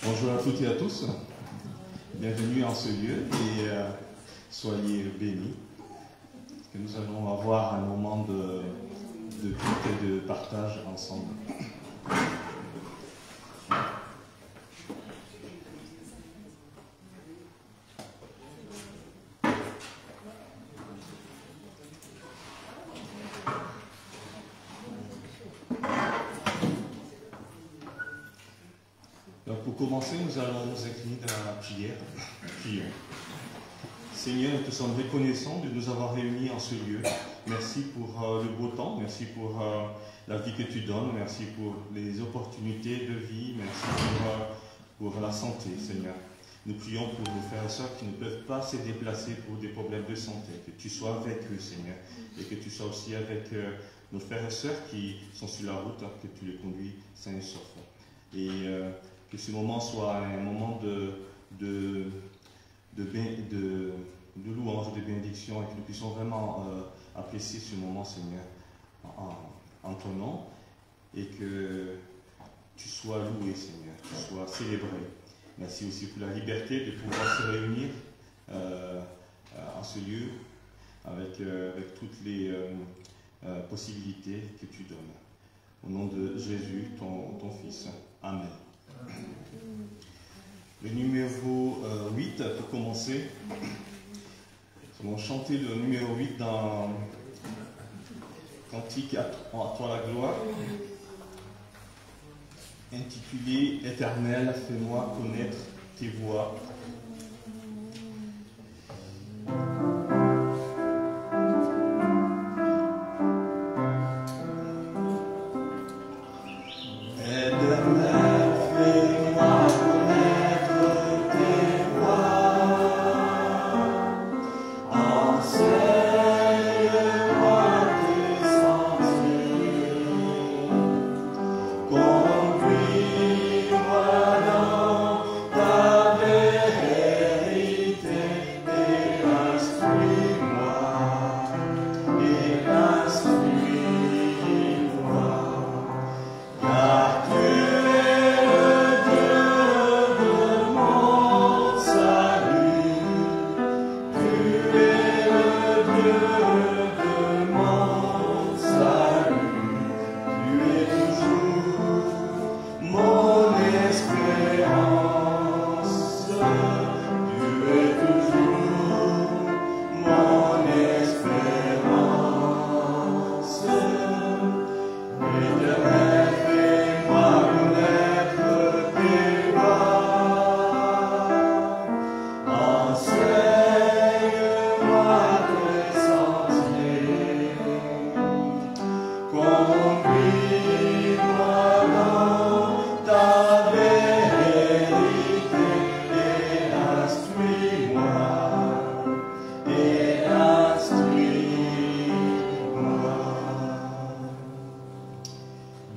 Bonjour à toutes et à tous, bienvenue en ce lieu et soyez bénis. Que nous allons avoir un moment de culte et de partage ensemble. Pour commencer, nous allons nous incliner dans la prière. Prions. Seigneur, nous te sommes reconnaissants de nous avoir réunis en ce lieu. Merci pour le beau temps, merci pour la vie que tu donnes, merci pour les opportunités de vie, merci pour la santé, Seigneur. Nous prions pour nos frères et sœurs qui ne peuvent pas se déplacer pour des problèmes de santé. Que tu sois avec eux, Seigneur, et que tu sois aussi avec nos frères et sœurs qui sont sur la route, que tu les conduis sains et saufs. Et que ce moment soit un moment de louange, de bénédiction, et que nous puissions vraiment apprécier ce moment, Seigneur, en ton nom, et que tu sois loué, Seigneur, que tu sois célébré. Merci aussi pour la liberté de pouvoir se réunir en ce lieu avec toutes les possibilités que tu donnes. Au nom de Jésus, ton Fils. Amen. Le numéro 8, pour commencer, nous allons chanter le numéro 8 dans cantique à toi la gloire, intitulé Éternel, fais-moi connaître tes voies.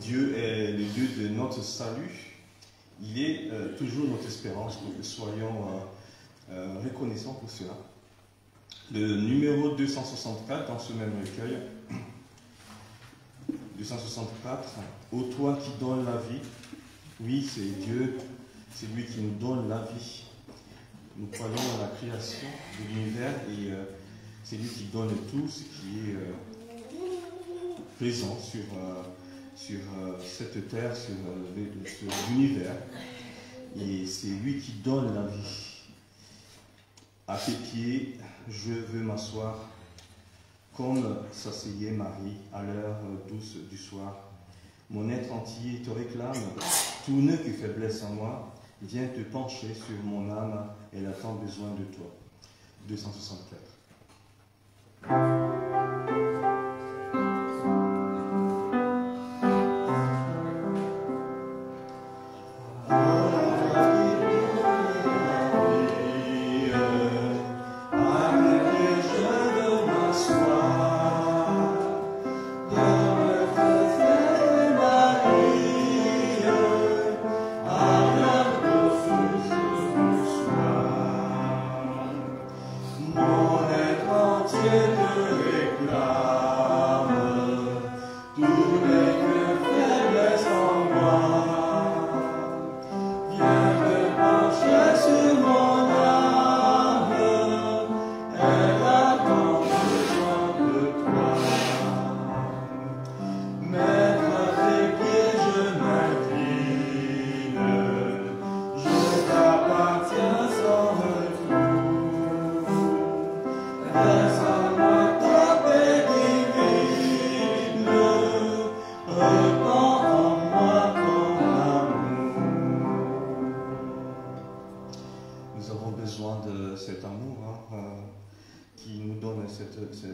Dieu est le Dieu de notre salut. Il est toujours notre espérance, pour que soyons reconnaissants pour cela. Le numéro 264 dans ce même recueil, 264, ô toi qui donnes la vie. Oui, c'est Dieu, c'est lui qui nous donne la vie. Nous croyons à la création de l'univers et c'est lui qui donne tout ce qui est présent sur cette terre, sur l'univers. Et c'est lui qui donne la vie. À tes pieds, je veux m'asseoir, comme s'asseyait Marie à l'heure douce du soir. Mon être entier te réclame, tout n'est que faiblesse en moi. Viens te pencher sur mon âme, elle a tant besoin de toi. 264.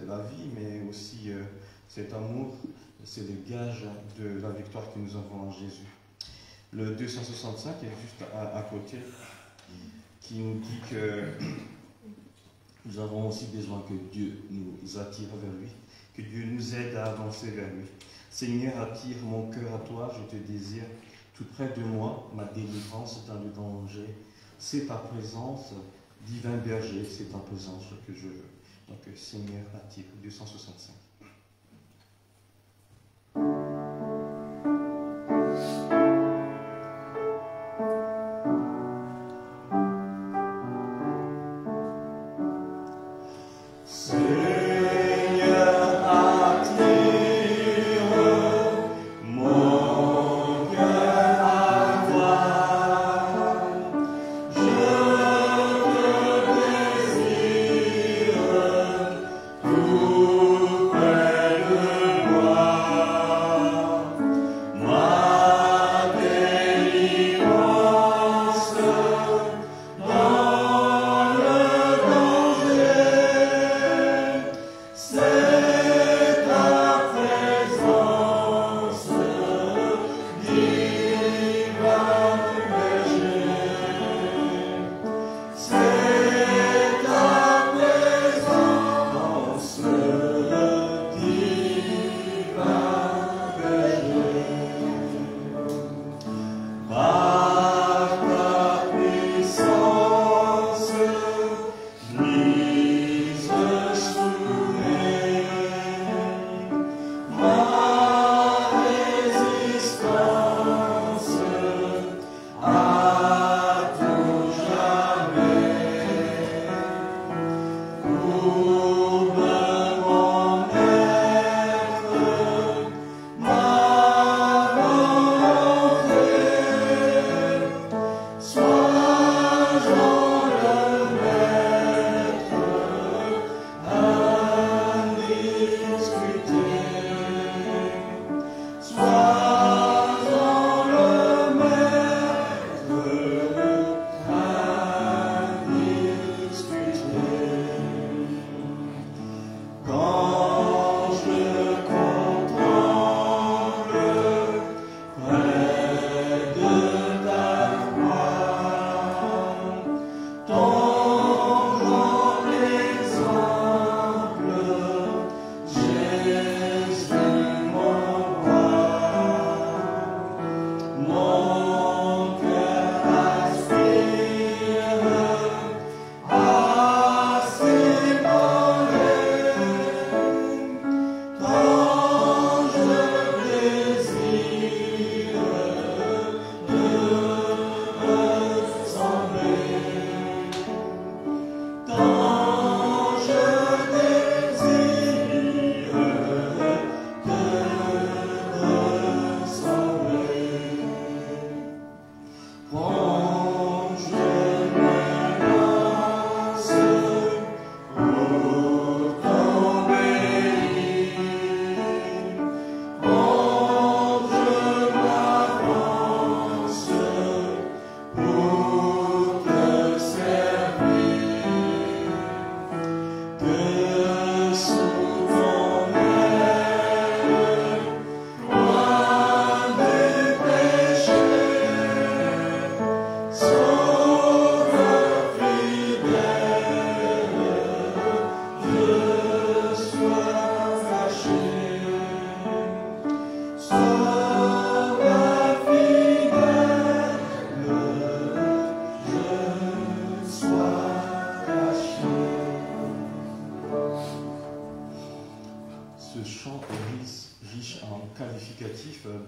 La vie, mais aussi cet amour, c'est le gage de la victoire que nous avons en Jésus. Le 265 est juste à côté, qui nous dit que nous avons aussi besoin que Dieu nous attire vers lui, que Dieu nous aide à avancer vers lui. Seigneur, attire mon cœur à toi, je te désire tout près de moi, ma délivrance dans le danger. C'est ta présence, divin berger, c'est ta présence que je veux. Donc, Seigneur, attire 265. Ooh.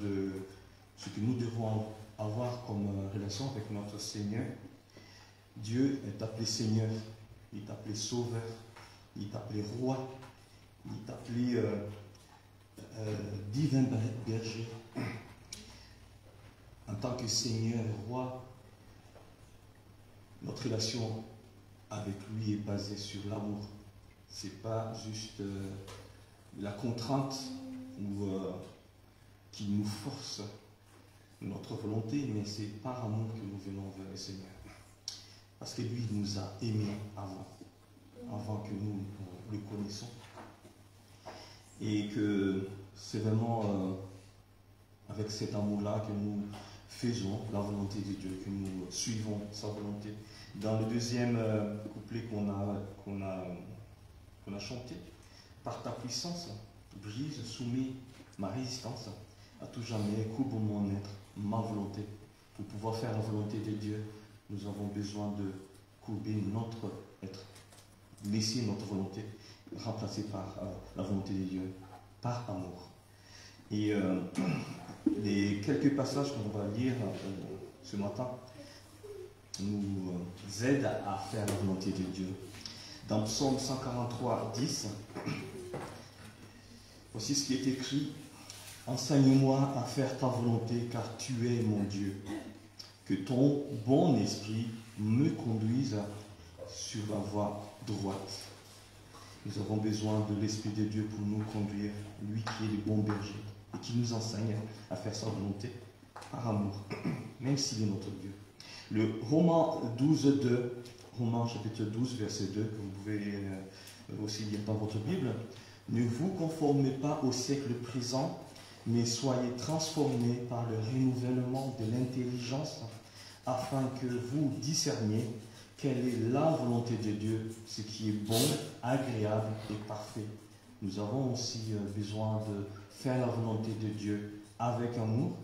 De ce que nous devons avoir comme relation avec notre Seigneur. Dieu est appelé Seigneur, il est appelé Sauveur, il est appelé Roi, il est appelé Divin Berger. En tant que Seigneur et Roi, notre relation avec lui est basée sur l'amour. Ce n'est pas juste la contrainte ou qui nous force notre volonté, mais c'est par amour que nous venons vers le Seigneur. Parce que lui nous a aimés avant que nous le connaissions. Et que c'est vraiment avec cet amour-là que nous faisons la volonté de Dieu, que nous suivons sa volonté. Dans le deuxième couplet qu'on a chanté, par ta puissance, brise, soumets ma résistance, à tout jamais, coupe mon être, ma volonté. Pour pouvoir faire la volonté de Dieu, nous avons besoin de courber notre être, laisser notre volonté, remplacée par la volonté de Dieu, par amour. Et les quelques passages qu'on va lire ce matin nous aident à faire la volonté de Dieu. Dans Psaume 143, 10, voici ce qui est écrit. Enseigne-moi à faire ta volonté, car tu es mon Dieu. Que ton bon esprit me conduise sur la voie droite. Nous avons besoin de l'Esprit de Dieu pour nous conduire, lui qui est le bon berger, et qui nous enseigne à faire sa volonté par amour, même s'il est notre Dieu. Le Romains 12, 2, Romains chapitre 12, verset 2, que vous pouvez aussi lire dans votre Bible. Ne vous conformez pas au siècle présent, mais soyez transformés par le renouvellement de l'intelligence, afin que vous discerniez quelle est la volonté de Dieu, ce qui est bon, agréable et parfait. Nous avons aussi besoin de faire la volonté de Dieu avec amour,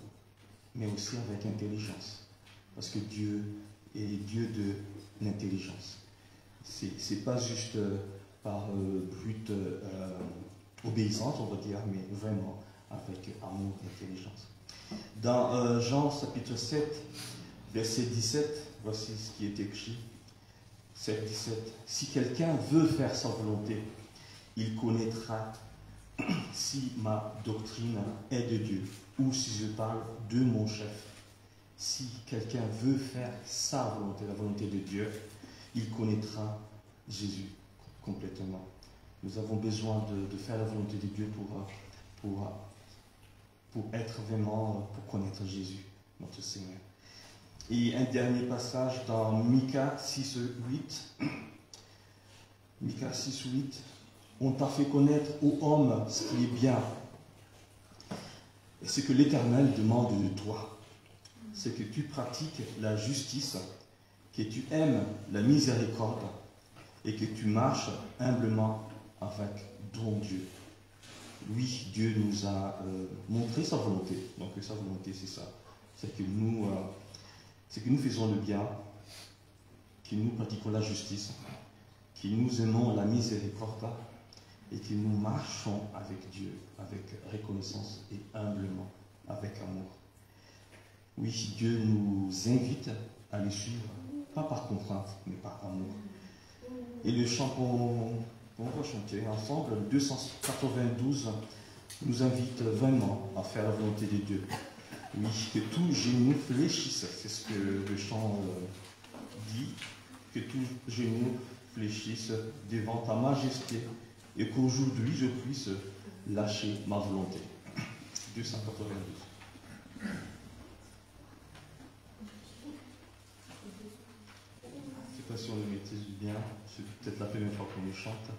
mais aussi avec intelligence. Parce que Dieu est Dieu de l'intelligence. Ce n'est pas juste par brute obéissance, on va dire, mais vraiment avec amour et intelligence. Dans Jean chapitre 7, verset 17, voici ce qui est écrit. 7, 17. Si quelqu'un veut faire sa volonté, il connaîtra si ma doctrine est de Dieu ou si je parle de mon chef. Si quelqu'un veut faire sa volonté, la volonté de Dieu, il connaîtra Jésus complètement. Nous avons besoin de faire la volonté de Dieu pour pour être vraiment, pour connaître Jésus, notre Seigneur. Et un dernier passage dans Micah 6:8. Micah 6:8. On t'a fait connaître, ô homme, ce qui est bien. Et ce que l'Éternel demande de toi, c'est que tu pratiques la justice, que tu aimes la miséricorde et que tu marches humblement avec ton Dieu. Oui, Dieu nous a montré sa volonté. Donc sa volonté, c'est ça. C'est que nous faisons le bien, que nous pratiquons la justice, que nous aimons la miséricorde et que nous marchons avec Dieu, avec reconnaissance et humblement, avec amour. Oui, Dieu nous invite à le suivre, pas par contrainte, mais par amour. Et le chant qu'on va chanter ensemble, 292, nous invite vraiment à faire la volonté de Dieu. Oui, que tout genou fléchisse, c'est ce que le chant dit, que tout genou fléchisse devant ta majesté et qu'aujourd'hui je puisse lâcher ma volonté. 292. Je ne sais pas si on le maîtrise bien, c'est peut-être la première fois qu'on le chante.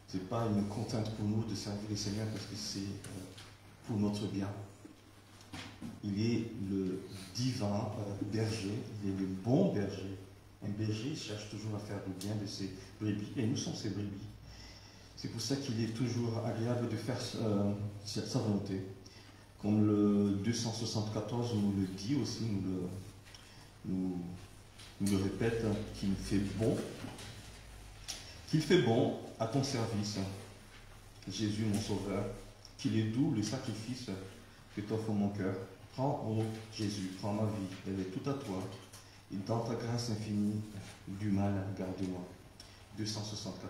C'est pas une contrainte pour nous de servir le Seigneur parce que c'est pour notre bien. Il est le divin berger, il est le bon berger. Un berger cherche toujours à faire le bien de ses brebis et nous sommes ses brebis. C'est pour ça qu'il est toujours agréable de faire sa volonté. Comme le 274 nous le dit aussi, nous le répète, qu'il fait bon à ton service, Jésus mon Sauveur, qu'il est doux le sacrifice que t'offre mon cœur. Prends, ô Jésus, prends ma vie, elle est toute à toi, et dans ta grâce infinie, du mal, garde-moi. 274.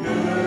Que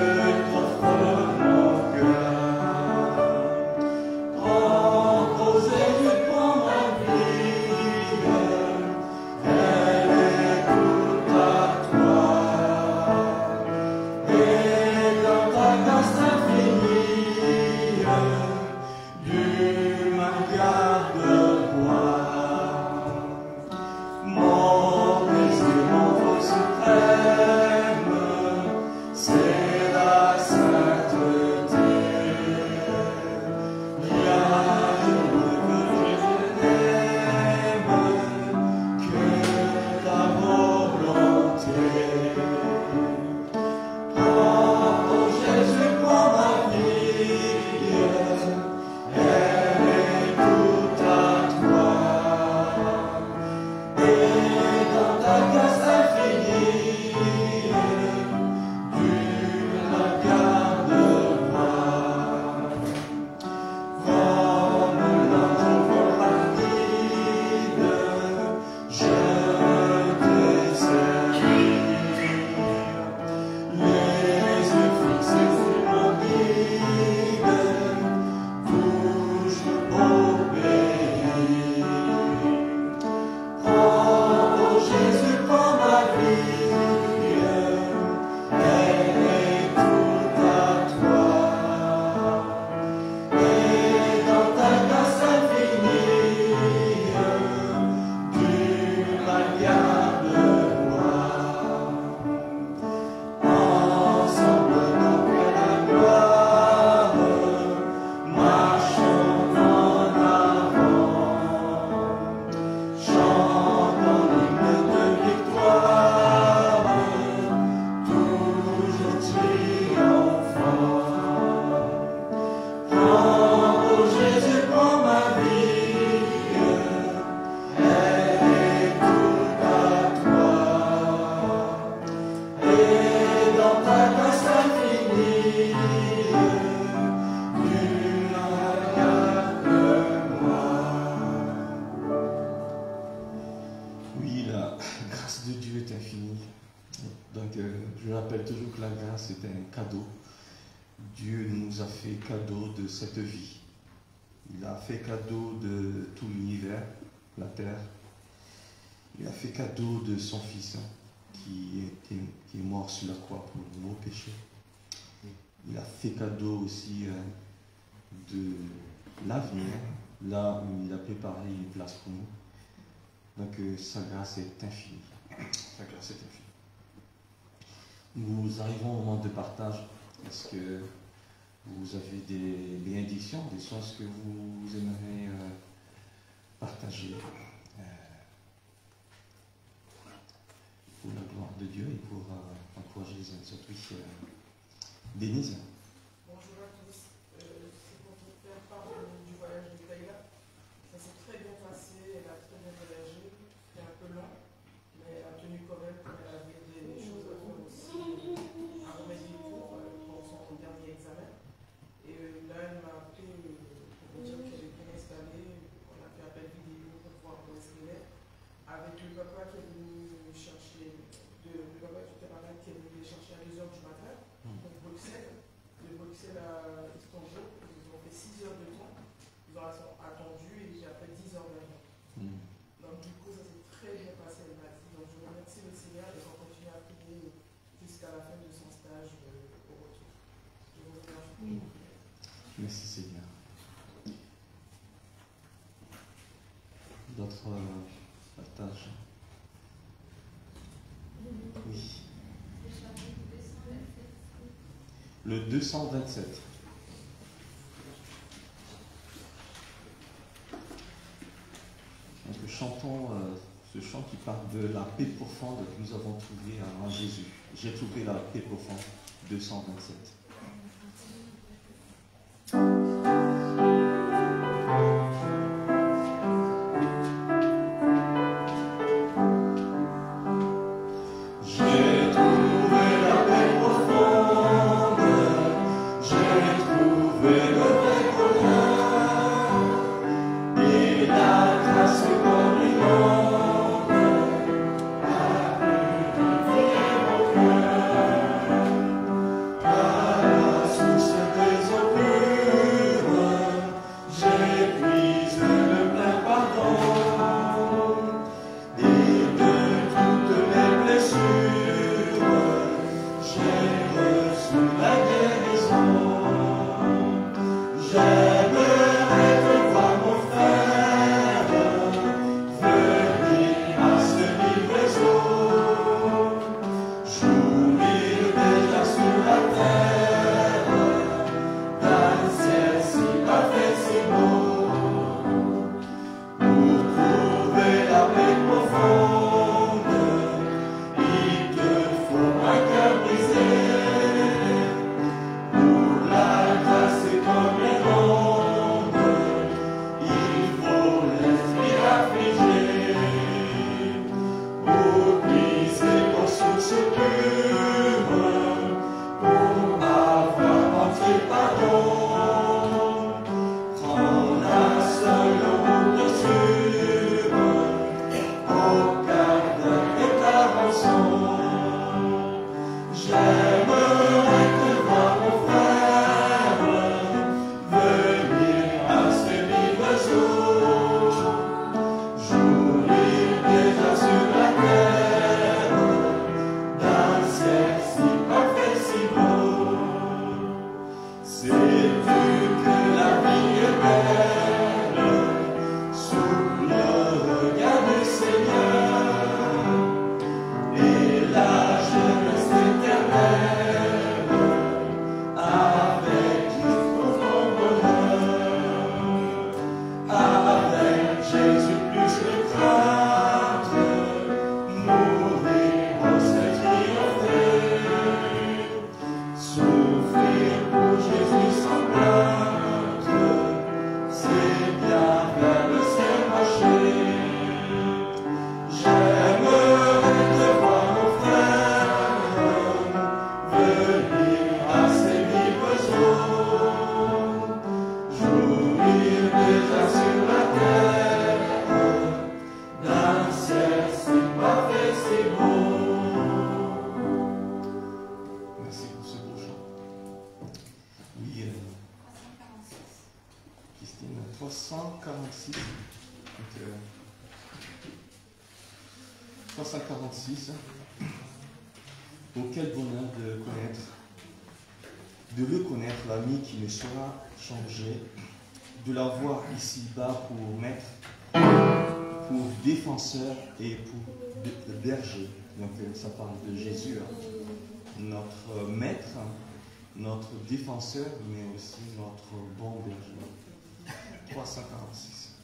Donc, je rappelle toujours que la grâce est un cadeau. Dieu nous a fait cadeau de cette vie. Il a fait cadeau de tout l'univers, la terre. Il a fait cadeau de son Fils qui est mort sur la croix pour nos péchés. Il a fait cadeau aussi de l'avenir, là où il a préparé une place pour nous. Donc sa grâce est infinie. Sa grâce est infinie. Nous arrivons au moment de partage. Est-ce que vous avez des bénédictions, des choses que vous aimeriez partager pour la gloire de Dieu et pour encourager les uns les autres? Oui, Denise. Bonjour à tous. C'est pour te faire part du voyage de Taïla. Ça s'est très bien passé, elle a très bien voyagé. C'était un peu long, mais elle a tenu quand même, elle avait des choses à faire aussi, à remettre des cours pour son dernier examen. Et là, elle m'a appelé pour me dire qu'elle est bien installée. On a fait appel vidéo pour voir où est-ce qu'elle est. Avec le papa qui est venu chercher, le papa du camarade qui est venu les chercher à 2h du matin. Donc Bruxelles, de Bruxelles à Istanbul, ils ont fait 6 heures de temps, ils ont attendu et j'ai fait 10 heures d'avion. Donc du coup ça s'est très bien passé, elle m'a dit. Donc je remercie le Seigneur et on continue à prier jusqu'à la fin de son stage au retour. Je vous remercie. Merci Seigneur. D'autres partages? Oui. Le 227. Donc chantons ce chant qui parle de la paix profonde que nous avons trouvée en Jésus. J'ai trouvé la paix profonde, 227. Ah 346. 346. Oh, quel bonheur de le connaître, l'ami qui me sera changé, de l'avoir ici-bas pour maître, pour défenseur et pour berger. Donc ça parle de Jésus, notre maître, notre défenseur, mais aussi notre bon berger. 346.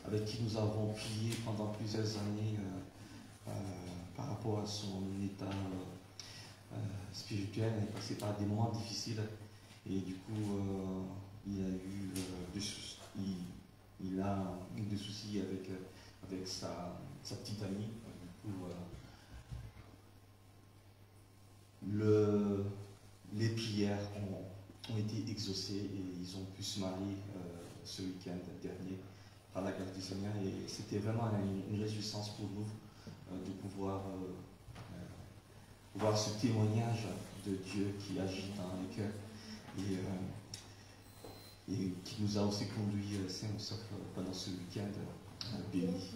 Avec qui nous avons prié pendant plusieurs années par rapport à son état spirituel. Il est passé par des moments difficiles et du coup il a eu des soucis avec sa petite amie. Du coup, les prières ont été exaucées et ils ont pu se marier ce week-end dernier par la grâce du Seigneur, et c'était vraiment une réjouissance pour nous de pouvoir voir ce témoignage de Dieu qui agit dans les cœurs et qui nous a aussi conduits sains et saufs pendant ce week-end béni,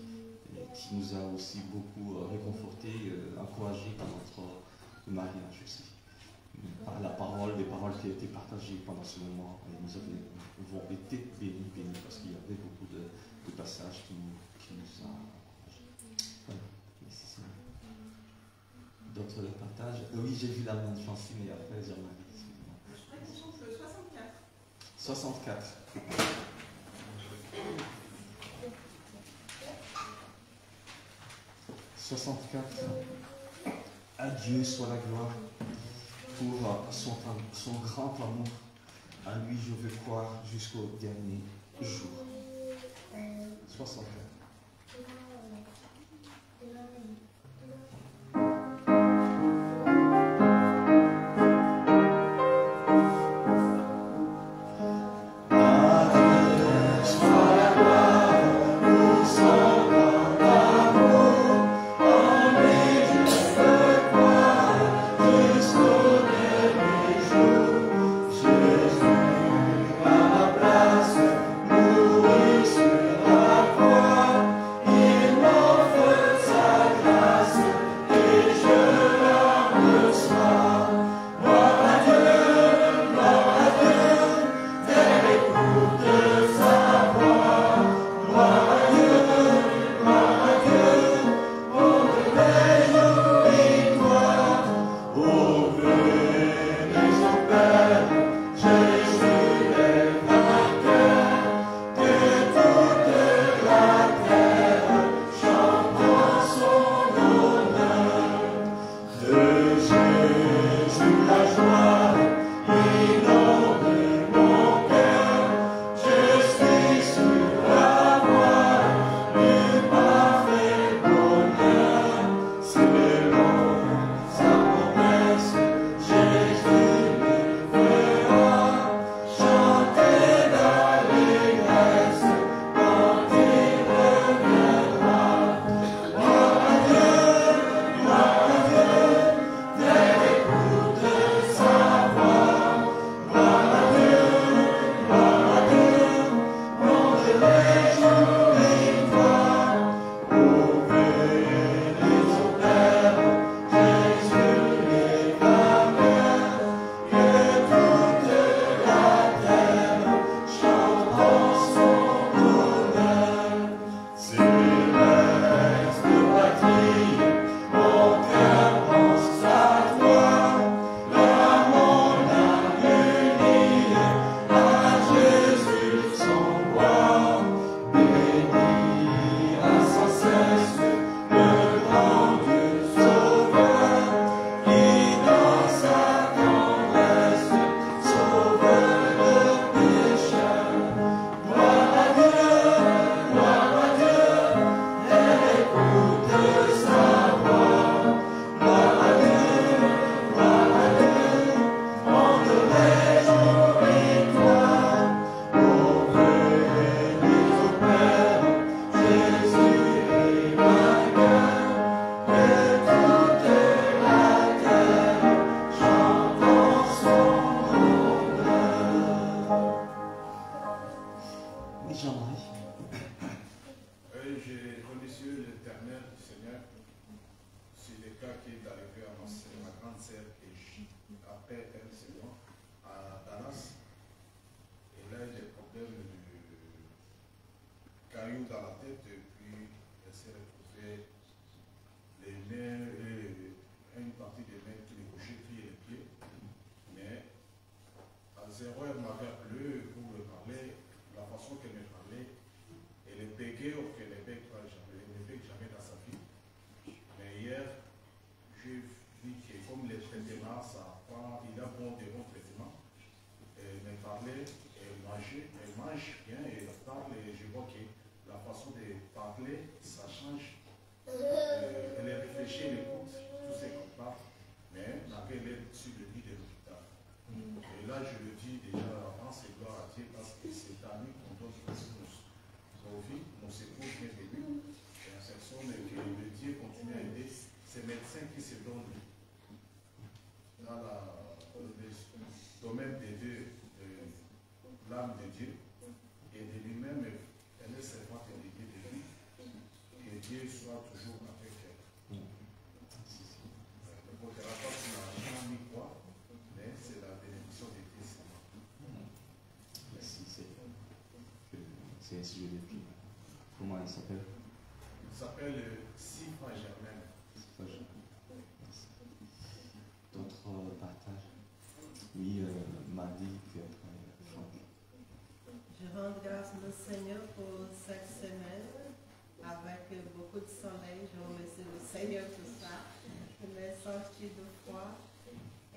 et qui nous a aussi beaucoup réconfortés, encouragés dans notre mariage aussi. par la parole, des paroles qui ont été partagées pendant ce moment. Et nous avons été bénis, parce qu'il y avait beaucoup de passages qui nous ont... Voilà. Merci Seigneur. D'autres partages? Oui, j'ai vu la main de Francine et après Jean-Marie. Je crois qu'ils sont le 64. 64. 64. À Dieu soit la gloire pour son grand amour. À lui je veux croire jusqu'au dernier jour. 64. si je l'ai plus. Comment il s'appelle? Il s'appelle Sylvain Germain. D'autres partages? Oui, mardi, puis après Franck. Je rends grâce au Seigneur pour cette semaine avec beaucoup de soleil. Je remercie le Seigneur pour ça. On est sorti de froid.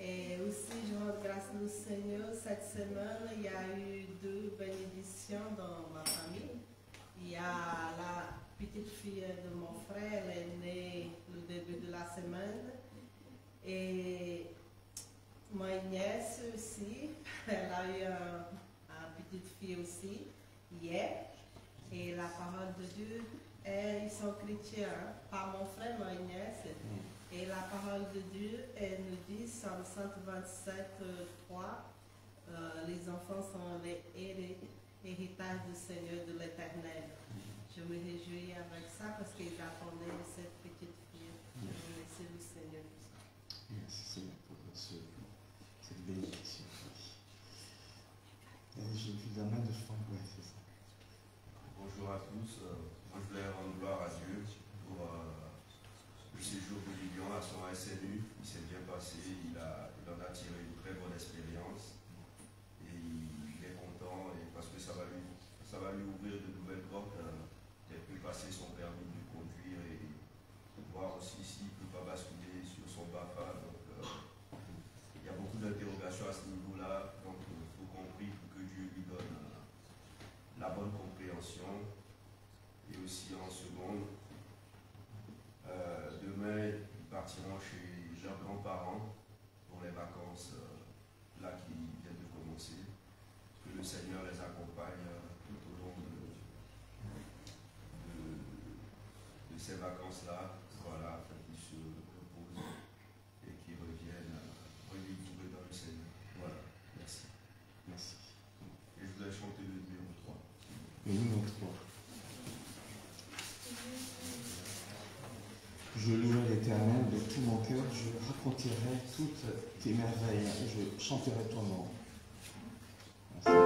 Et aussi, je rends grâce au Seigneur. Cette semaine, il y a eu 2 bénédictions dans ma famille. Il y a la petite fille de mon frère, elle est née le début de la semaine. Et ma nièce aussi, elle a eu une petite fille aussi hier. Et la parole de Dieu, ils sont chrétiens, pas mon frère, ma nièce. Et la parole de Dieu, elle nous dit, Psalm 127, 3, les enfants sont les héritages du Seigneur de l'Éternel. Je me réjouis avec ça parce qu'ils attendaient cette petite fille. Je remercie le Seigneur pour ça. Merci Seigneur pour cette bénédiction. J'ai vu la main de Franck, ouais, c'est ça. Bonjour à tous. Moi, je voulais rendre gloire à Dieu pour le séjour de Lilian à son SNU. Il s'est bien passé. Il en a tiré une très bonne expérience. Et il est content et parce que ça va lui ouvrir de nouvelles portes. Il peut passer son permis de conduire et voir aussi s'il ne peut pas basculer sur son BAFA. Donc, il y a beaucoup d'interrogations à ce niveau-là. Donc, il faut compris que Dieu lui donne la bonne compréhension. Et aussi en seconde, demain, ils partiront chez leurs grands-parents pour les vacances là qui viennent de commencer. Que le Seigneur les accompagne tout au long de ces vacances-là, voilà, afin qu'ils se reposent et qu'ils reviennent renouvelés dans le Seigneur. Voilà, merci. Merci. Et je voulais chanter le numéro 3. Le numéro 3. Je louerai l'Éternel de tout mon cœur, je raconterai toutes tes merveilles, je chanterai ton nom. Merci.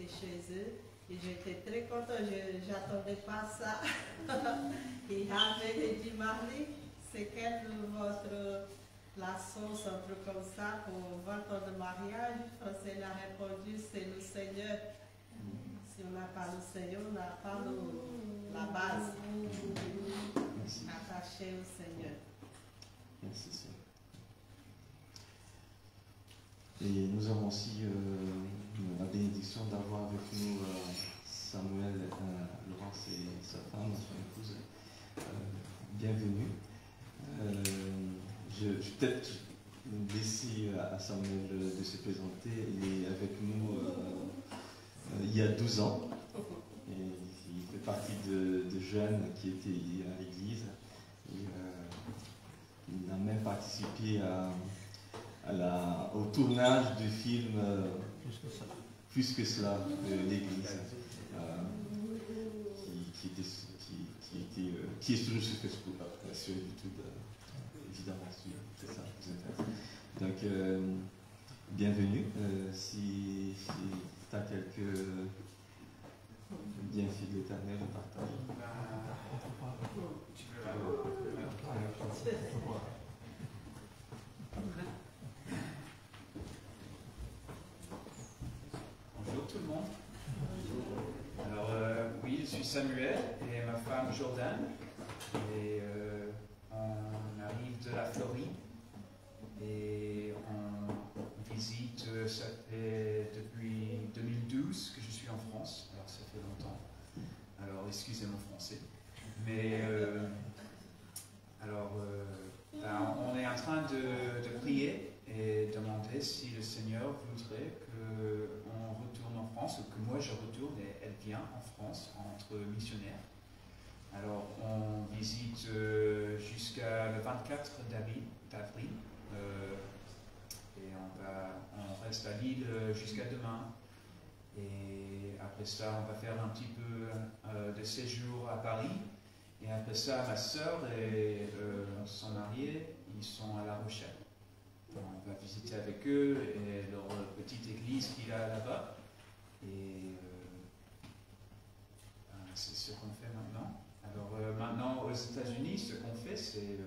Chez eux et j'étais très contente, j'attendais pas ça. Et avait dit Marie, c'est quelle votre la sauce, un truc comme ça pour 20 ans de mariage? Elle a répondu, c'est le Seigneur. Si on n'a pas le Seigneur, on n'a pas la base. Attaché au Seigneur. Merci Seigneur. Et nous avons aussi la bénédiction d'avoir avec nous Samuel, Laurence et sa femme, son épouse. Bienvenue. Je vais peut-être laisser à Samuel de se présenter. Il est avec nous il y a 12 ans. Et il fait partie de jeunes qui étaient à l'église. Il a même participé au tournage du film Plus que cela de l'église, qui est toujours sur Facebook, sur YouTube, évidemment, c'est ça, vous intéresse. Donc, bienvenue. Si tu as quelques bienfaits de l'Éternel à partager. tout le monde. Alors, oui, je suis Samuel et ma femme Jordan. Et on arrive de la Floride. Et on visite, ça fait depuis 2012 que je suis en France. Alors, ça fait longtemps. Alors, excusez mon français. Mais, on est en train de prier et demander si le Seigneur voudrait qu'on retourne en France, ou que moi je retourne et elle vient en France entre missionnaires. Alors on visite jusqu'à le 24 d'avril et on reste à Lille jusqu'à demain. Et après ça, on va faire un petit peu de séjour à Paris. Et après ça, ma sœur et son marié, ils sont à La Rochelle. On va visiter avec eux et leur petite église qu'il a là-bas. Et c'est ce qu'on fait maintenant. Alors maintenant, aux États-Unis, ce qu'on fait, c'est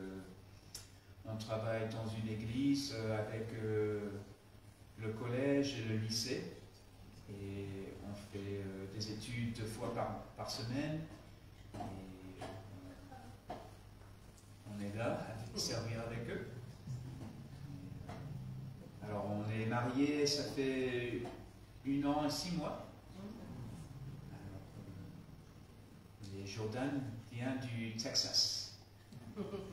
on travaille dans une église avec le collège et le lycée. Et on fait des études 2 fois par semaine. Et on est là à servir avec eux. Alors on est mariés, ça fait 1 an et 6 mois. Et Jordan vient du Texas.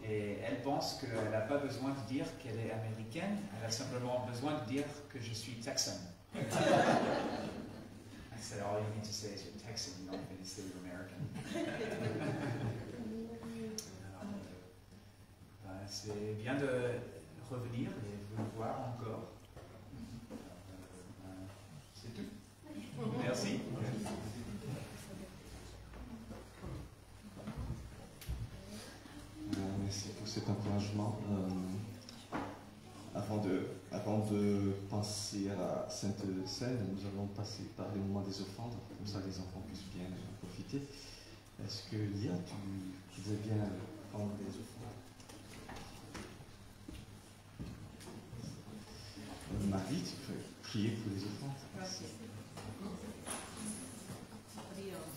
Et elle pense qu'elle n'a pas besoin de dire qu'elle est américaine, elle a simplement besoin de dire que je suis texan. I said, all you need to say is you're Texan, you don't need to say you're American. C'est bien de revenir et vous voir encore. C'est tout. Merci. Merci pour cet encouragement. Avant de penser à la Sainte Seine, nous allons passer par les moments des offrandes, comme ça les enfants puissent bien en profiter. Est-ce que Lia, tu voudrais bien prendre les offrandes? Marie, tu peux prier pour les offrandes. Merci. Prions.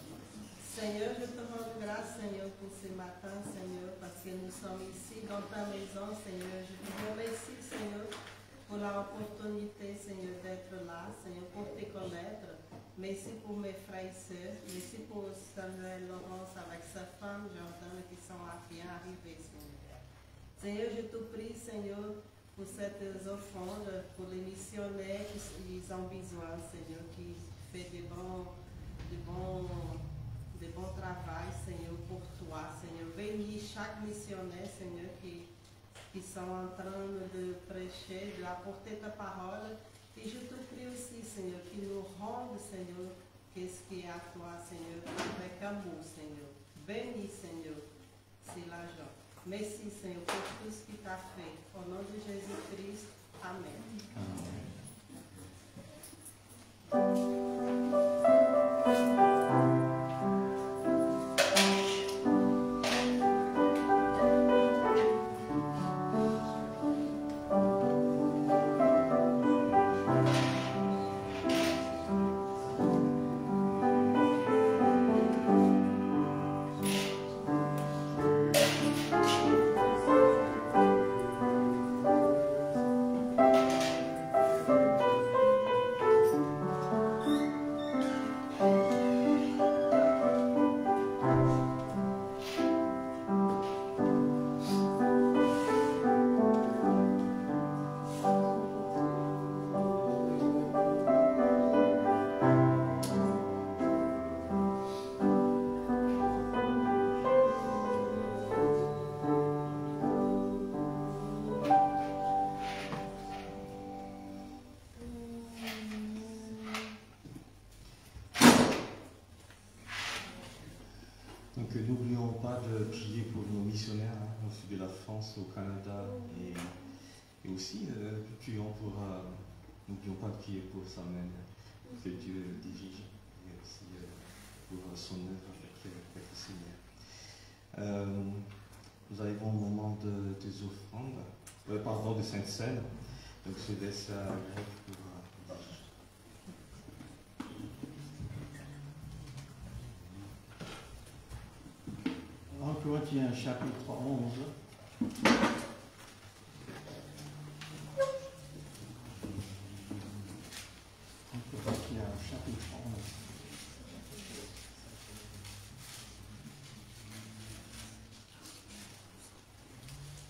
Seigneur, je te rends grâce, Seigneur, pour ce matin, Seigneur, parce que nous sommes ici dans ta maison, Seigneur. Je te remercie, Seigneur, pour l'opportunité, Seigneur, d'être là, Seigneur, pour te connaître. Merci pour mes frères et sœurs. Merci pour Samuel Laurence avec sa femme, Jordan, qui sont bien arrivés, Seigneur. Seigneur, je te prie, Seigneur, pour cette offrande, pour les missionnaires qui ont besoin, Seigneur, qui fait de bons travail, Seigneur, pour toi, Seigneur. Bénis chaque missionnaire, Seigneur, qui sont en train de prêcher, d'apporter ta parole. Et je te prie aussi, Seigneur, qu'ils nous rendent, Seigneur, qu'est-ce qui est à toi, Seigneur, avec amour, Seigneur. Bénis, Seigneur, c'est l'argent. Merci, Seigneur, pour tout ce qui t'a fait. Au nom de Jésus-Christ, Amen. Donc n'oublions pas de prier pour nos missionnaires au sud de la France, au Canada et aussi prions pour, n'oublions pas de prier pour Samuel, que Dieu dirige et aussi pour son œuvre avec le Seigneur. Nous arrivons au moment des offrandes, de Sainte Seine. Donc je laisse à Greg pour... Corinthiens chapitre 11. Corinthiens chapitre 11.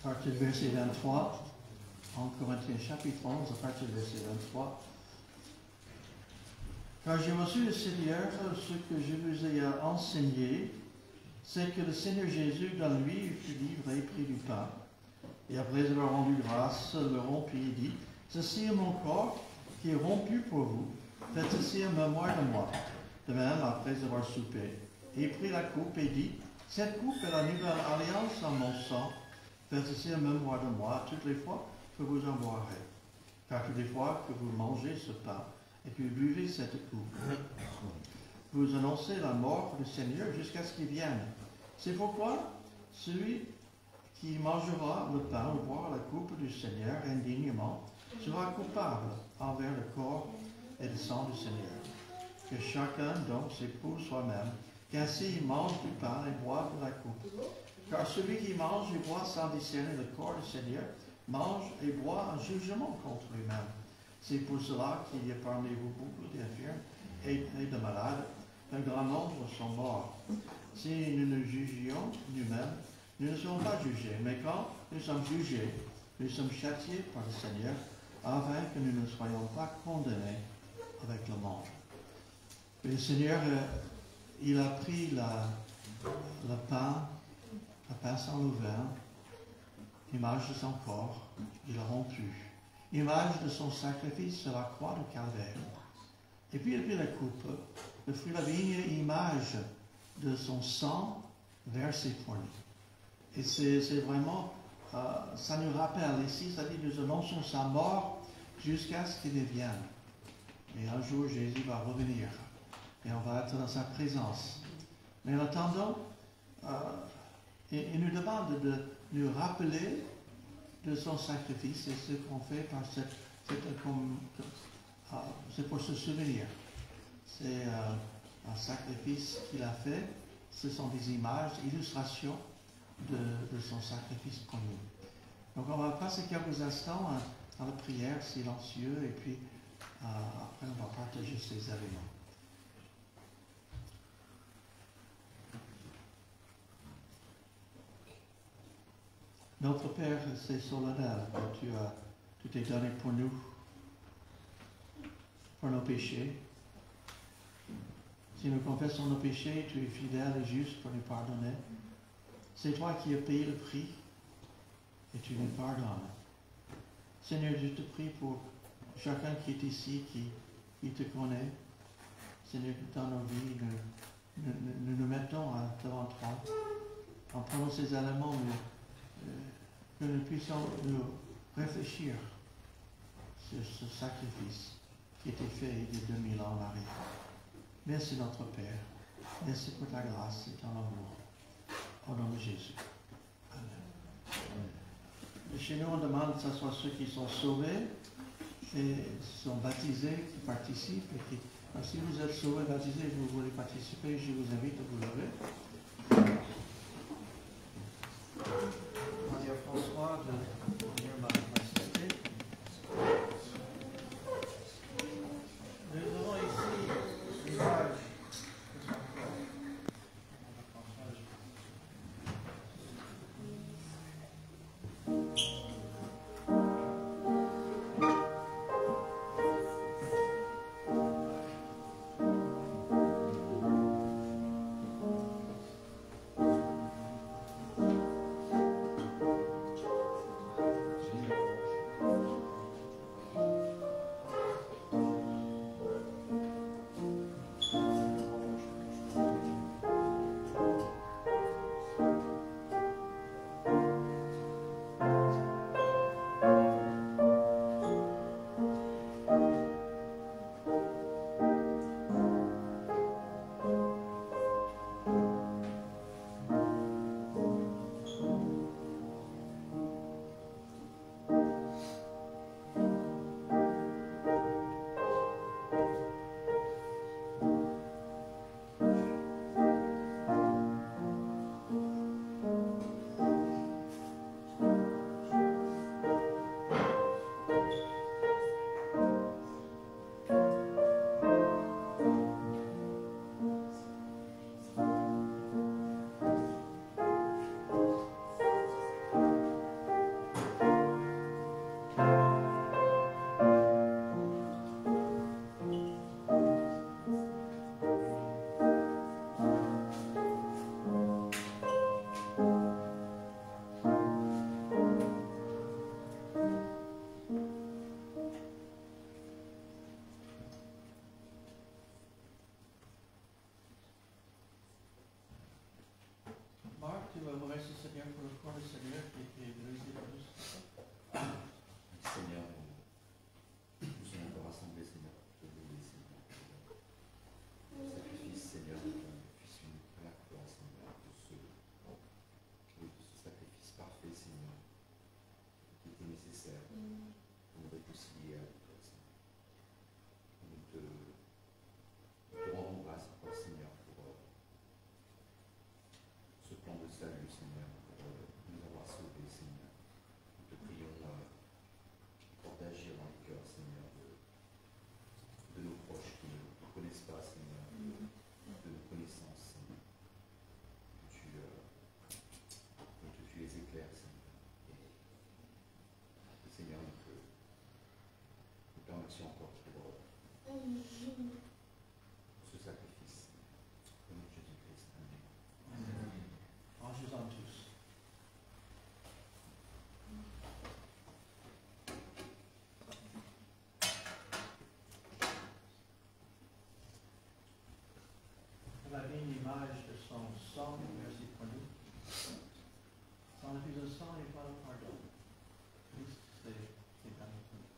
À partir du verset 23. En Corinthiens chapitre 11, à partir du verset 23. Car j'ai reçu le Seigneur, ce que je vous ai enseigné, c'est que le Seigneur Jésus, dans lui, il fut livré, prit du pain. Et après avoir rendu grâce, le rompit et dit, ceci est mon corps qui est rompu pour vous. Faites ceci en mémoire de moi. De même, après avoir soupé, il prit la coupe et dit, cette coupe est la nouvelle alliance en mon sang. Faites ceci en mémoire de moi toutes les fois que vous en boirez. Car toutes les fois que vous mangez ce pain et que vous buvez cette coupe, vous annoncez la mort du Seigneur jusqu'à ce qu'il vienne. C'est pourquoi celui qui mangera le pain ou boira la coupe du Seigneur indignement sera coupable envers le corps et le sang du Seigneur. Que chacun donc s'éprouve soi-même, qu'ainsi il mange du pain et boive de la coupe. Car celui qui mange et boit sans discerner le corps du Seigneur mange et boit un jugement contre lui-même. C'est pour cela qu'il y a parmi vous beaucoup d'infirmes et de malades. Un grand nombre sont morts. Si nous nous jugions nous-mêmes, nous ne serons pas jugés. Mais quand nous sommes jugés, nous sommes châtiés par le Seigneur, afin que nous ne soyons pas condamnés avec le monde. Et le Seigneur, il a pris le pain sans levain, image de son corps, il l'a rompu, image de son sacrifice sur la croix de Calvaire. Et puis il prit la coupe, le fruit de la vigne, image de son sang versé pour nous. Et c'est vraiment, ça nous rappelle ici, c'est-à-dire nous annonçons sa mort jusqu'à ce qu'il vienne. Et un jour Jésus va revenir et on va être dans sa présence. Mais en attendant, il nous demande de nous rappeler de son sacrifice et ce qu'on fait par c'est pour se souvenir. C'est un sacrifice qu'il a fait. Ce sont des images, illustrations de son sacrifice pour nous. Donc on va passer quelques instants à la prière silencieux et puis après on va partager ces éléments. Notre Père, c'est solennel que tu t'es donné pour nous, pour nos péchés. Si nous confessons nos péchés, tu es fidèle et juste pour nous pardonner. C'est toi qui as payé le prix et tu nous pardonnes. Seigneur, je te prie pour chacun qui est ici, qui te connaît. Seigneur, dans nos vies, nous nous mettons devant toi. En prenant ces éléments, que nous puissions nous réfléchir sur ce sacrifice qui a été fait il y a 2000 ans en arrière. Merci notre Père. Merci pour ta grâce et ton amour. Au nom de Jésus. Amen. Et chez nous, on demande que ce soit ceux qui sont sauvés et sont baptisés, qui participent. Alors, si vous êtes sauvés, baptisés et vous voulez participer, je vous invite à vous lever. On va dire François de venir m'assister. Nous avons ici l'image. tu vas remercier le Seigneur pour le corps du Seigneur qui est brisé par nous. Seigneur, nous sommes encore rassemblés, Seigneur, pour te louer, Seigneur, pour le sacrifice, Seigneur, qu'on puisse unir à la croix, Seigneur, de ce sacrifice parfait, Seigneur, qui était nécessaire pour nous réconcilier avec toi, Seigneur. Nous te rendons grâce à toi, Seigneur, pour ce plan de salut, Seigneur, pour nous avoir sauvés, Seigneur. Nous te prions pour d'agir dans le cœur, Seigneur, de nos proches qui ne te connaissent pas, Seigneur, de nos connaissances, Seigneur. Que tu les éclaires, Seigneur. Et Seigneur, nous te remercions encore pour ce sacrifice. Au nom de Jésus-Christ. Amen. Rangez-en tous. On avait une image de son sang, merci pour nous. Sans le plus de sang, il n'y a pas de pardon. Christ, c'est dans notre vie.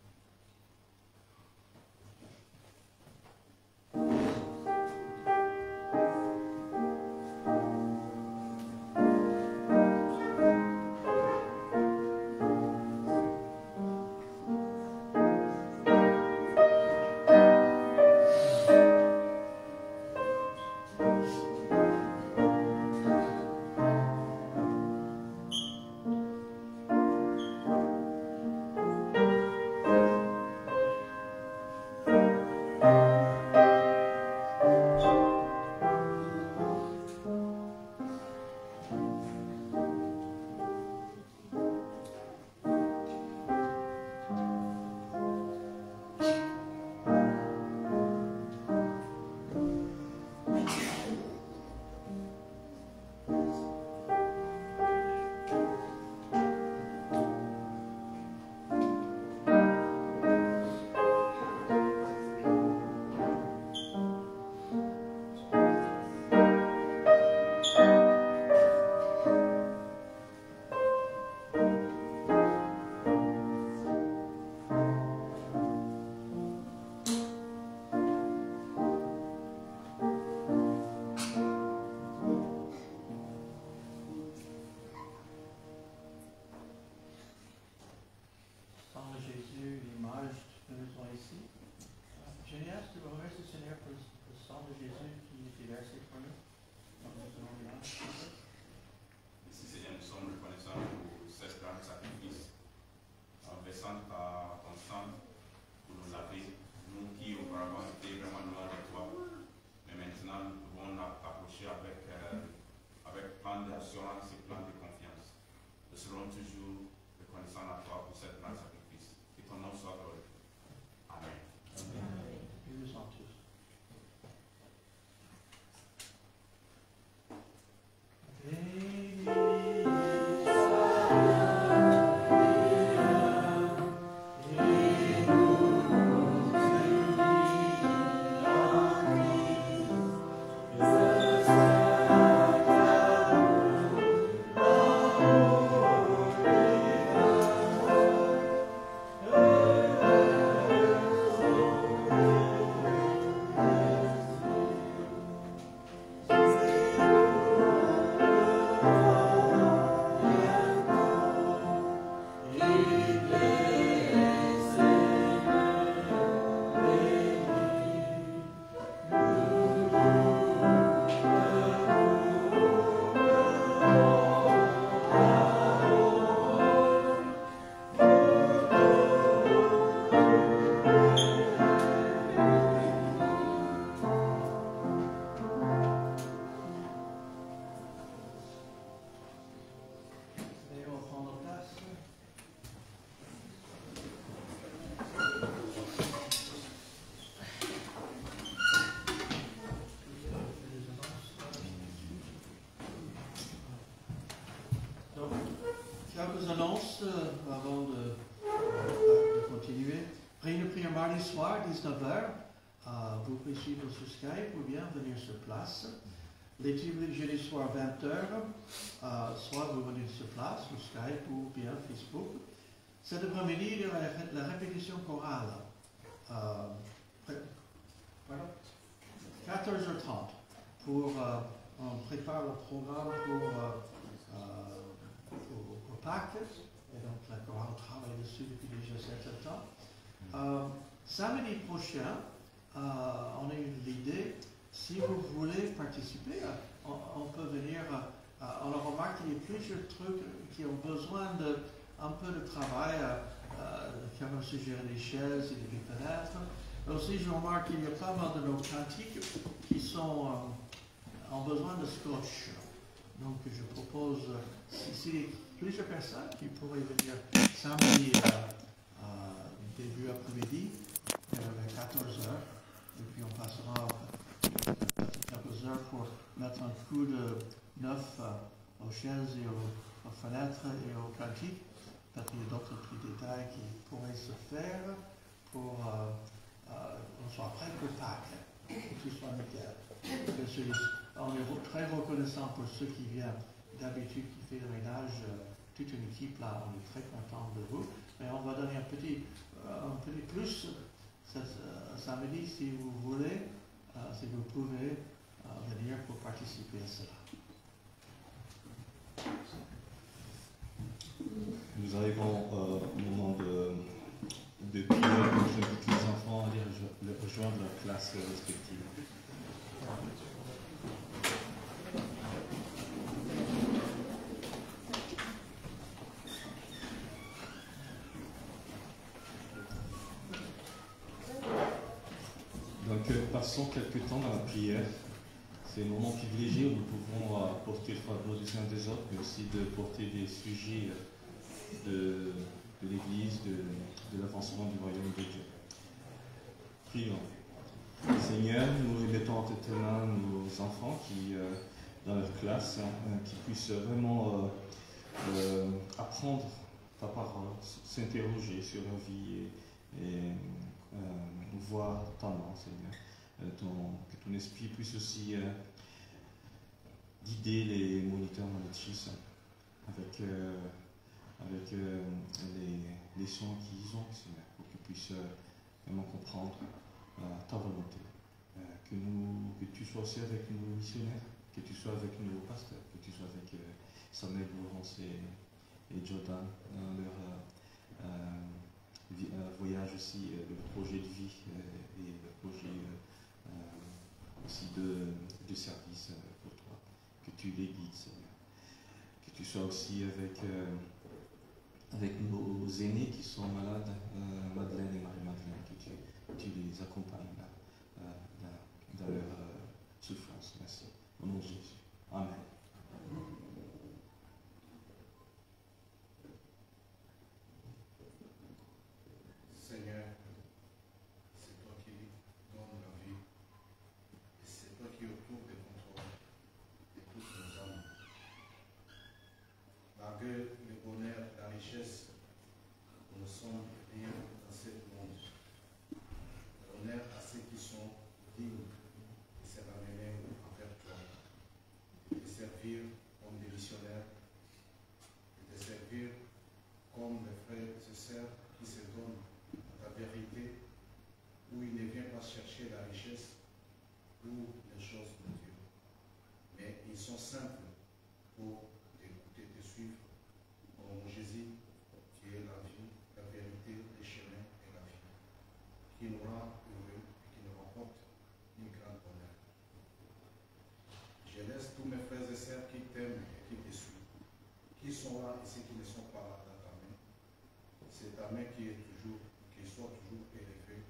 Sang de Jésus, l'image que nous avons ici. Génial, tu vas remercier le Seigneur pour le sang de Jésus qui est versé pour nous. Donc, nous avons l'image. Ici, Seigneur, nous sommes reconnaissants pour ce grand sacrifice. En versant par ton sang pour nous laver, nous qui auparavant étions vraiment loin de toi, mais maintenant nous pouvons t'approcher avec plein d'assurance et plein de confiance. Nous serons toujours reconnaissants à toi pour ce grand sacrifice. Que ton nom soit glorifié. Amen. Nous sommes tous. Et on prend nos places. Donc, quelques annonces avant de continuer. Réunion prière mardi soir, 19h. Vous pouvez suivre sur Skype ou bien venir sur place. Les jeudi soir 20h, soit vous venez sur place, sur Skype ou bien Facebook. Cet après-midi, il y a la répétition chorale. 14h30. On prépare le programme pour Pâques. Et donc la chorale travaille dessus depuis déjà 7 ans. Samedi prochain, on a eu l'idée, si vous voulez participer, on peut venir. On a remarqué qu'il y a plusieurs trucs qui ont besoin un peu de travail, comme suggérer des chaises et des fenêtres. Aussi, je remarque qu'il y a pas mal de nos cantiques qui ont besoin de scotch. Donc, je propose, si plusieurs personnes qui pourraient venir samedi début après-midi, vers 14h, et puis on passera quelques heures pour mettre un coup de neuf aux chaises et aux fenêtres et aux cantiques. Peut-être qu'il y a d'autres petits détails qui pourraient se faire pour qu'on soit prêt pour Pâques, que tout soit nickel. On est très reconnaissant pour ceux qui viennent d'habitude, qui font le ménage, toute une équipe là, on est très content de vous. Mais on va donner un petit plus samedi si vous voulez, si vous pouvez venir pour participer à cela. Nous arrivons au moment de prière. J'invite les enfants à aller rejoindre leur classe respective. Donc, passons quelques temps dans la prière. C'est un moment privilégié où nous pouvons porter le fardeau des uns des autres, mais aussi de porter des sujets de l'Église, de l'avancement du royaume de Dieu. Prions. Seigneur, nous mettons entre tes mains nos enfants qui, dans leur classe, qui puissent vraiment apprendre ta parole, s'interroger sur leur vie et voir ta main, Seigneur. Que ton esprit puisse aussi guider les moniteurs monétistes avec les sons qu'ils ont, Seigneur, pour qu'ils puissent vraiment comprendre ta volonté. Que tu sois aussi avec nos missionnaires, que tu sois avec nos pasteurs, que tu sois avec Samuel, Laurence et Jordan dans leur voyage aussi, le projet de vie et le projet aussi de service pour toi. Que tu les guides, Seigneur. Que tu sois aussi avec nos aînés qui sont malades, Madeleine et Marie-Madeleine, que tu les accompagnes dans leur souffrance. Merci. Au nom de Jésus. Amen. Seigneur, c'est toi qui donnes la vie et c'est toi qui occupes le contrôle de toutes nos âmes. Malgré le bonheur, la richesse, nous sommes rien dans ce monde. L'honneur à ceux qui sont dignes de se ramener envers toi, de servir comme des missionnaires, de servir comme des frères et sœurs qui se donnent à ta vérité, où il ne vient pas chercher la richesse ou les choses de Dieu. Mais ils sont simples pour t'écouter, te suivre, comme Jésus, qui est la vie, la vérité, le chemin et la vie, qui nous rend heureux et qui nous rapporte une grande bonheur. Je laisse tous mes frères et sœurs qui t'aiment et qui te suivent, qui sont là et ceux qui ne sont pas là dans ta main. C'est ta main qui soit toujours élevée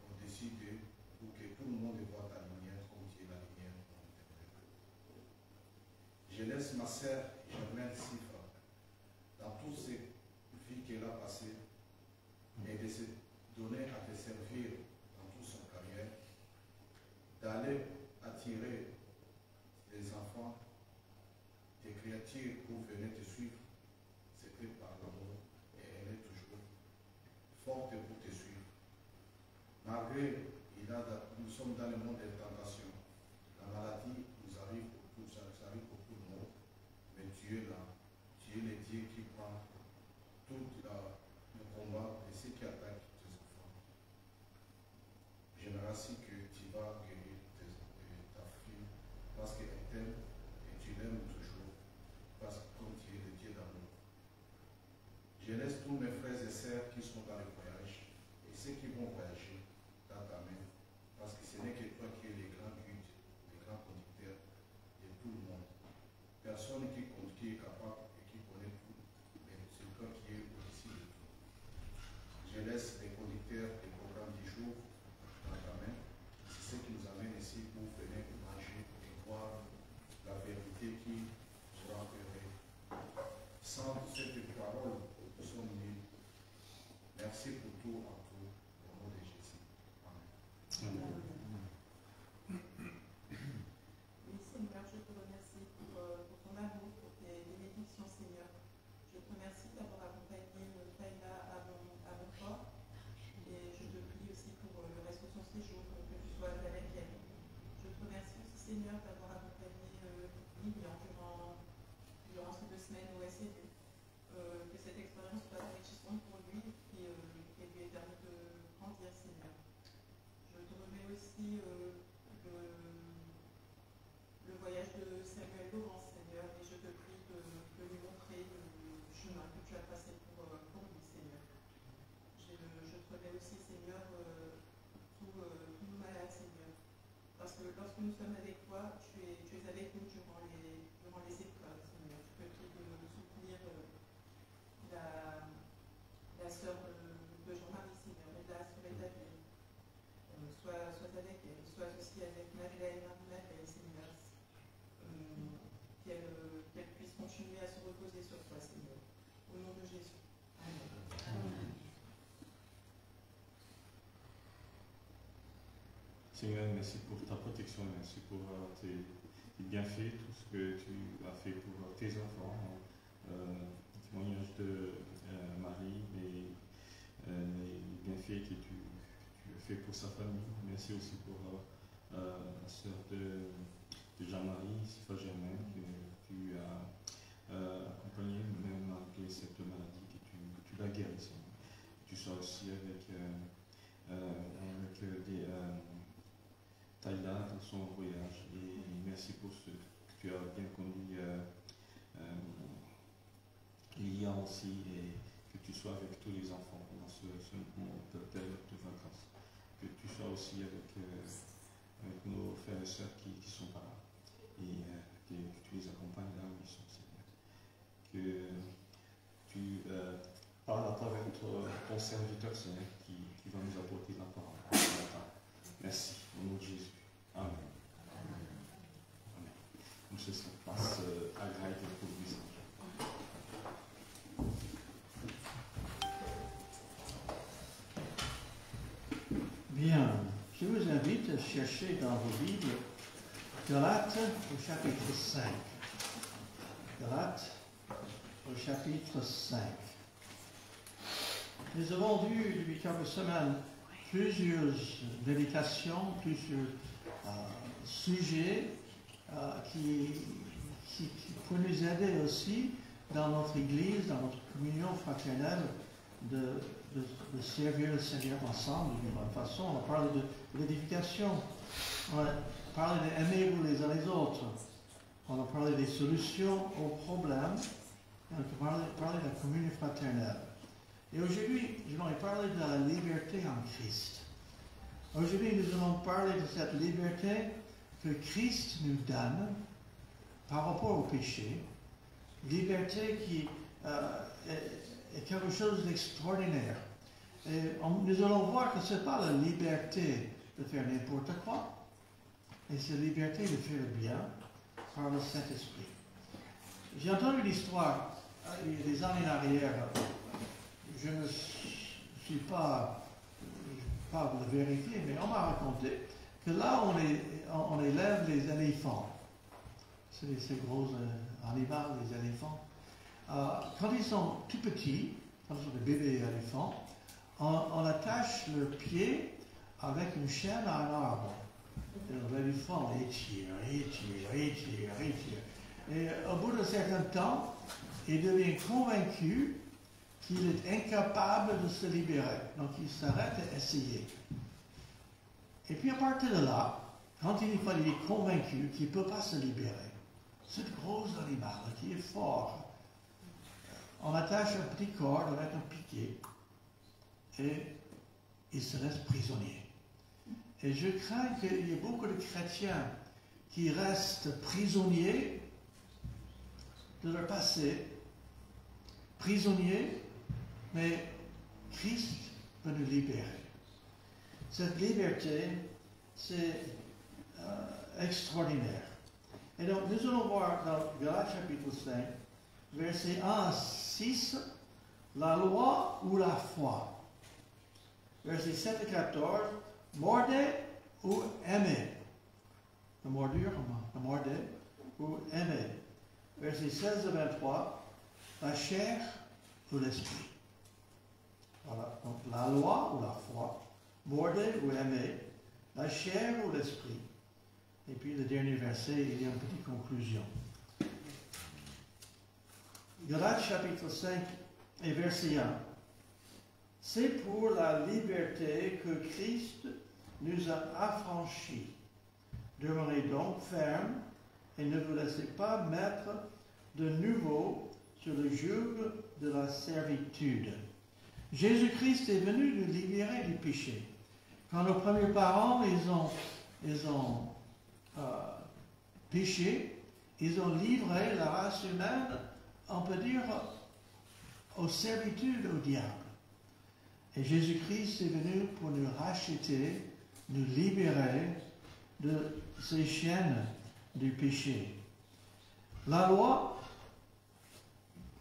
au-dessus d'eux pour que tout le monde voit ta lumière comme tu es la lumière de ton éternel. Je laisse ma sœur Germaine Sifra dans toutes ces vies qu'elle a passées et de se donner à te servir dans toute son carrière, d'aller attirer les enfants, des créatures pour venir te suivre, c'était par l'amour et elle est toujours forte pour te suivre. Malgré, nous sommes dans le monde des tentations, la maladie nous arrive tu es là. Tu es le Dieu qui prend tout le combat de ceux qui attaquent tes enfants. Je me rassure que tu vas guérir ta fille parce qu'elle t'aime et tu l'aimes toujours, parce que comme tu es le Dieu d'amour. Je laisse tous mes frères et sœurs qui sont dans le voyage et ceux qui vont voyager dans ta main, parce que ce n'est que toi qui es le grand guide, le grand conducteur de tout le monde. Personne qui est capable et qui connaît tout, mais c'est toi qui es au-dessus de tout. Je laisse les conducteurs des programmes du jour dans ta main. C'est ce qui nous amène ici pour venir manger et voir la vérité qui nous rappellerait. Sans cette parole, nous sommes nuls. Merci pour tout en tout, au nom de Jésus. Amen. Oui, Seigneur, je te remercie pour ton amour, pour tes bénédictions, Seigneur. Je te remercie d'avoir accompagné Taïla à mon corps. Et je te prie aussi pour le reste de son séjour, que tu sois avec elle. Je te remercie aussi, Seigneur, d'avoir accompagné Lilian durant ces 2 semaines au SNU. Que cette expérience soit enrichissante pour lui et qu'elle lui ait permis de grandir, Seigneur. Je te remets aussi le voyage de Samuel Laurent, Seigneur, et je te prie de lui montrer le chemin que tu as tracé pour lui, Seigneur. Je te remets aussi, Seigneur, tous nos malades, Seigneur. Parce que lorsque nous sommes avec toi, tu es avec nous durant les épreuves, Seigneur. Je te prie de soutenir la sœur de Jean-Marie, Seigneur, et de la sœur David. Sois avec elle, sois aussi avec Madeleine, Marie-Madeleine, Seigneur. Qu'elle puisse continuer à se reposer sur toi, Seigneur. Au nom de Jésus. Amen. Amen. Seigneur, merci pour ta protection, merci pour tes bienfaits, tout ce que tu as fait pour tes enfants. Témoignage de Marie et les bienfaits que tu as fait pour sa famille. Merci aussi pour la sœur de Jean-Marie, Sifa Germain, que tu as accompagné même malgré cette maladie, que tu l'as guéri, Seigneur. Tu sois aussi avec Taïla dans son voyage et merci pour ce que tu as bien conduit Lilia aussi et que tu sois avec tous les enfants dans ce moment de période de vacances. Que tu sois aussi avec nos frères et sœurs qui sont pas là et que tu les accompagnes là où ils sont, Seigneur. Que tu parles à travers ton serviteur, Seigneur, qui va nous apporter la parole ce matin. Merci, au nom de Jésus. Amen. Amen. Donc, ce sera passe à Graille pour le visage. Bien, je vous invite à chercher dans vos Bibles Galates au chapitre 5. Galates au chapitre 5. Nous avons vu depuis quelques semaines plusieurs méditations, plusieurs sujets qui peuvent nous aider aussi dans notre Église, dans notre communion fraternelle, de servir le Seigneur ensemble d'une bonne façon. On a parlé de l'édification, on a parlé d'aimer vous les uns les autres, on a parlé des solutions aux problèmes, et on a parlé de la communion fraternelle. Et aujourd'hui, je vais parler de la liberté en Christ. Aujourd'hui, nous allons parler de cette liberté que Christ nous donne par rapport au péché, liberté qui est quelque chose d'extraordinaire. Et nous allons voir que ce n'est pas la liberté de faire n'importe quoi, mais c'est la liberté de faire le bien par le Saint-Esprit. J'ai entendu l'histoire il y a des années en arrière. Je ne suis pas de vérifier, mais on m'a raconté que là on élève les éléphants. C'est ces gros animaux, les éléphants. Quand ils sont tout petits, quand ils sont des bébés éléphants, on attache le pied avec une chaîne à un arbre. Et l'éléphant étire. Et au bout d'un certain temps, il devient convaincu qu'il est incapable de se libérer. Donc il s'arrête à essayer. Et puis à partir de là, quand il est convaincu qu'il ne peut pas se libérer, ce gros animal qui est fort, on attache un petit corde avec un piquet et il se laisse prisonnier. Et je crains qu'il y ait beaucoup de chrétiens qui restent prisonniers de leur passé, prisonniers, mais Christ peut nous libérer. Cette liberté, c'est extraordinaire. Et donc, nous allons voir dans Galates chapitre 5, versets 1 à 6, la loi ou la foi. Versets 7 à 14, morder ou aimer. La mordure, la morder ou aimer. Versets 16 à 23, la chair ou l'esprit. Voilà, donc la loi ou la foi, morder ou aimer, la chair ou l'esprit. Et puis le dernier verset, il y a une petite conclusion. Galates chapitre 5 et verset 1. C'est pour la liberté que Christ nous a affranchis. Demeurez donc fermes et ne vous laissez pas mettre de nouveau sur le joug de la servitude. Jésus-Christ est venu nous libérer du péché. Quand nos premiers parents, ils ont péché, ils ont livré la race humaine, on peut dire, aux servitudes au diable. Et Jésus-Christ est venu pour nous racheter, nous libérer de ces chaînes du péché. La loi,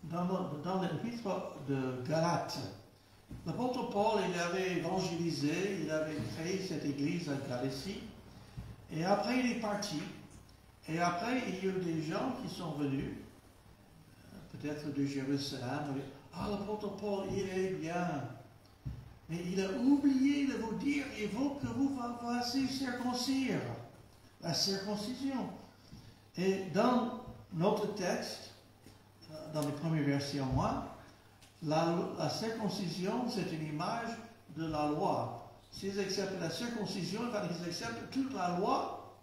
dans l'épître de Galates, l'apôtre Paul, il avait évangélisé, il avait créé cette église à Galatie, et après il est parti, et après il y a eu des gens qui sont venus, peut-être de Jérusalem, ah, l'apôtre Paul, il est bien, mais il a oublié de vous dire, il faut que vous fassiez circoncire, la circoncision. Et dans notre texte, dans les premiers versets en moins, la circoncision, c'est une image de la loi. S'ils acceptent la circoncision, il fallait qu'ils acceptent toute la loi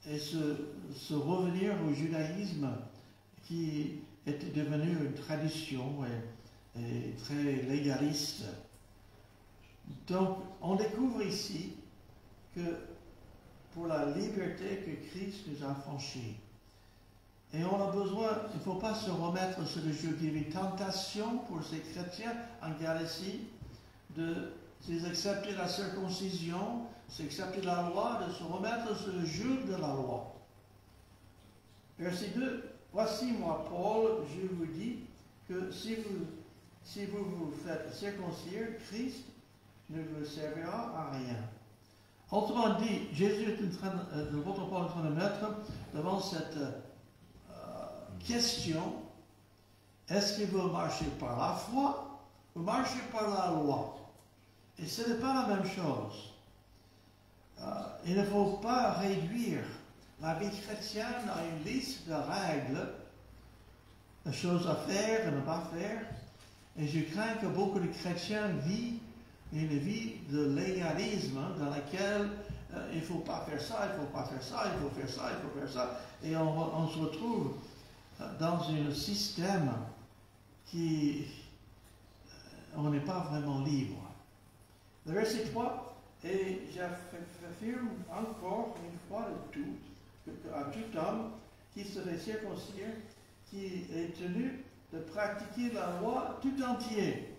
et se revenir au judaïsme qui était devenu une tradition et très légaliste. Donc, on découvre ici que pour la liberté que Christ nous a franchie, et on a besoin, il ne faut pas se remettre sur le joug. Il y avait tentation pour ces chrétiens en Galatie de accepter la circoncision, d'accepter la loi, de se remettre sur le joug de la loi. Verset 2. Voici moi, Paul, je vous dis que si vous vous faites circoncire, Christ ne vous servira à rien. Autrement dit, Jésus est l'apôtre Paul est en train de mettre devant cette question, est-ce qu'il veut marcher par la foi ou marcher par la loi? Et ce n'est pas la même chose. Il ne faut pas réduire la vie chrétienne à une liste de règles, de choses à faire et ne pas faire. Et je crains que beaucoup de chrétiens vivent une vie de légalisme dans laquelle il ne faut pas faire ça, il ne faut pas faire ça, il faut faire ça, il faut faire ça. Et on se retrouve dans un système qui on n'est pas vraiment libre. Le verset 3, et j'affirme encore une fois de tout, à tout homme qui se fait circoncire, qui est tenu de pratiquer la loi tout entier.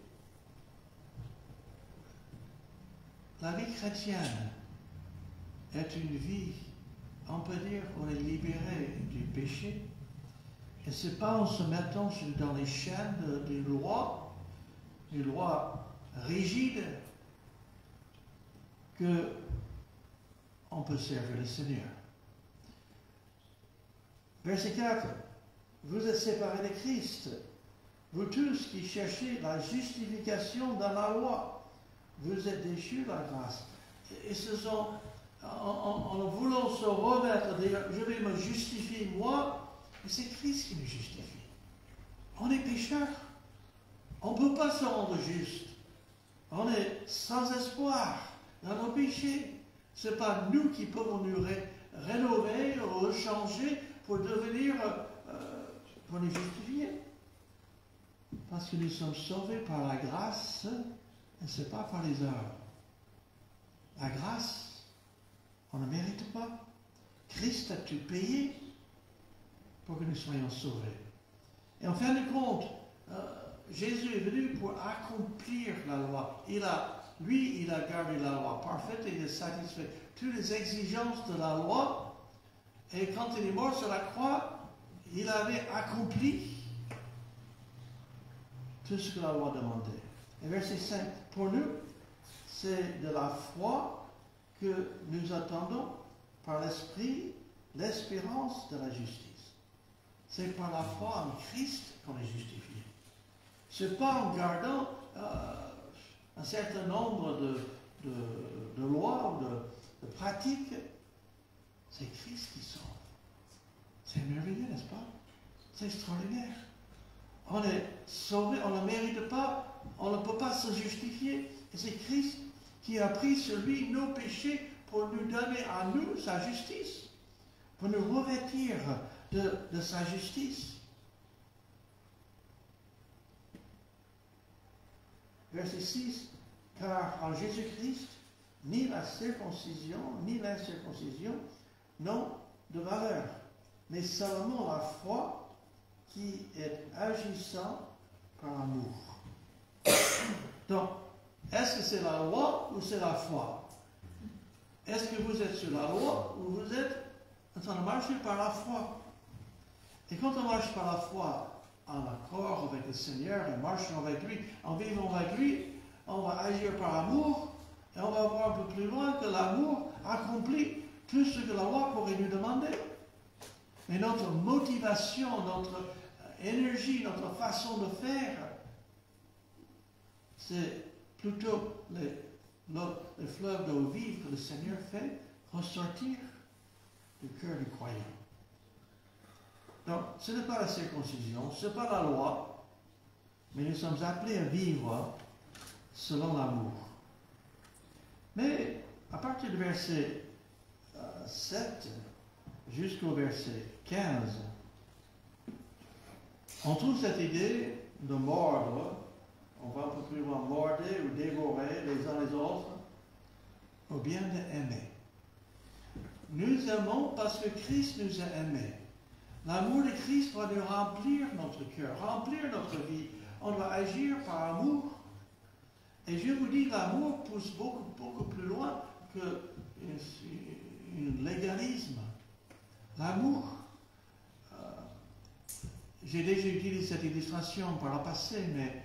La vie chrétienne est une vie, on peut dire, on est libéré du péché. Et ce n'est pas en se mettant dans les chaînes des lois rigides, qu'on peut servir le Seigneur. Verset 4. Vous êtes séparés de Christ, vous tous qui cherchez la justification dans la loi. Vous êtes déchus de la grâce. Et ce sont en voulant se remettre, dire je vais me justifier moi, mais c'est Christ qui nous justifie. On est pécheurs. On ne peut pas se rendre juste. On est sans espoir dans nos péchés. Ce n'est pas nous qui pouvons nous rénover, changer pour devenir, pour nous justifier. Parce que nous sommes sauvés par la grâce et ce n'est pas par les œuvres. La grâce, on ne mérite pas. Christ a tout payé pour que nous soyons sauvés. Et en fin de compte, Jésus est venu pour accomplir la loi. Il a gardé la loi parfaite et il a satisfait toutes les exigences de la loi. Et quand il est mort sur la croix, il avait accompli tout ce que la loi demandait. Et verset 5, pour nous, c'est de la foi que nous attendons par l'Esprit l'espérance de la justice. C'est par la foi en Christ qu'on est justifié. Ce n'est pas en gardant un certain nombre de lois ou de pratiques. C'est Christ qui sauve. C'est merveilleux, n'est-ce pas? C'est extraordinaire. On est sauvé, on ne mérite pas, on ne peut pas se justifier. Et c'est Christ qui a pris sur lui nos péchés pour nous donner à nous sa justice, pour nous revêtir de sa justice. Verset 6, car en Jésus-Christ, ni la circoncision, ni l'incirconcision n'ont de valeur, mais seulement la foi qui est agissant par amour. Donc, est-ce que c'est la loi ou c'est la foi? Est-ce que vous êtes sur la loi ou vous êtes en train de marcher par la foi? Et quand on marche par la foi, en accord avec le Seigneur, en marchant avec lui, en vivant avec lui, on va agir par amour et on va voir un peu plus loin que l'amour accomplit tout ce que la loi pourrait nous demander. Mais notre motivation, notre énergie, notre façon de faire, c'est plutôt les fleuves d'eau vive que le Seigneur fait ressortir du cœur du croyant. Donc, ce n'est pas la circoncision, ce n'est pas la loi, mais nous sommes appelés à vivre selon l'amour. Mais à partir du verset 7 jusqu'au verset 15, on trouve cette idée de mordre. On va un peu plus loin, mordre ou dévorer les uns les autres, ou bien d'aimer. Nous aimons parce que Christ nous a aimés. L'amour de Christ doit nous remplir notre cœur, remplir notre vie. On doit agir par amour. Et je vous dis, l'amour pousse beaucoup plus loin qu'un légalisme. L'amour, j'ai déjà utilisé cette illustration par le passé, mais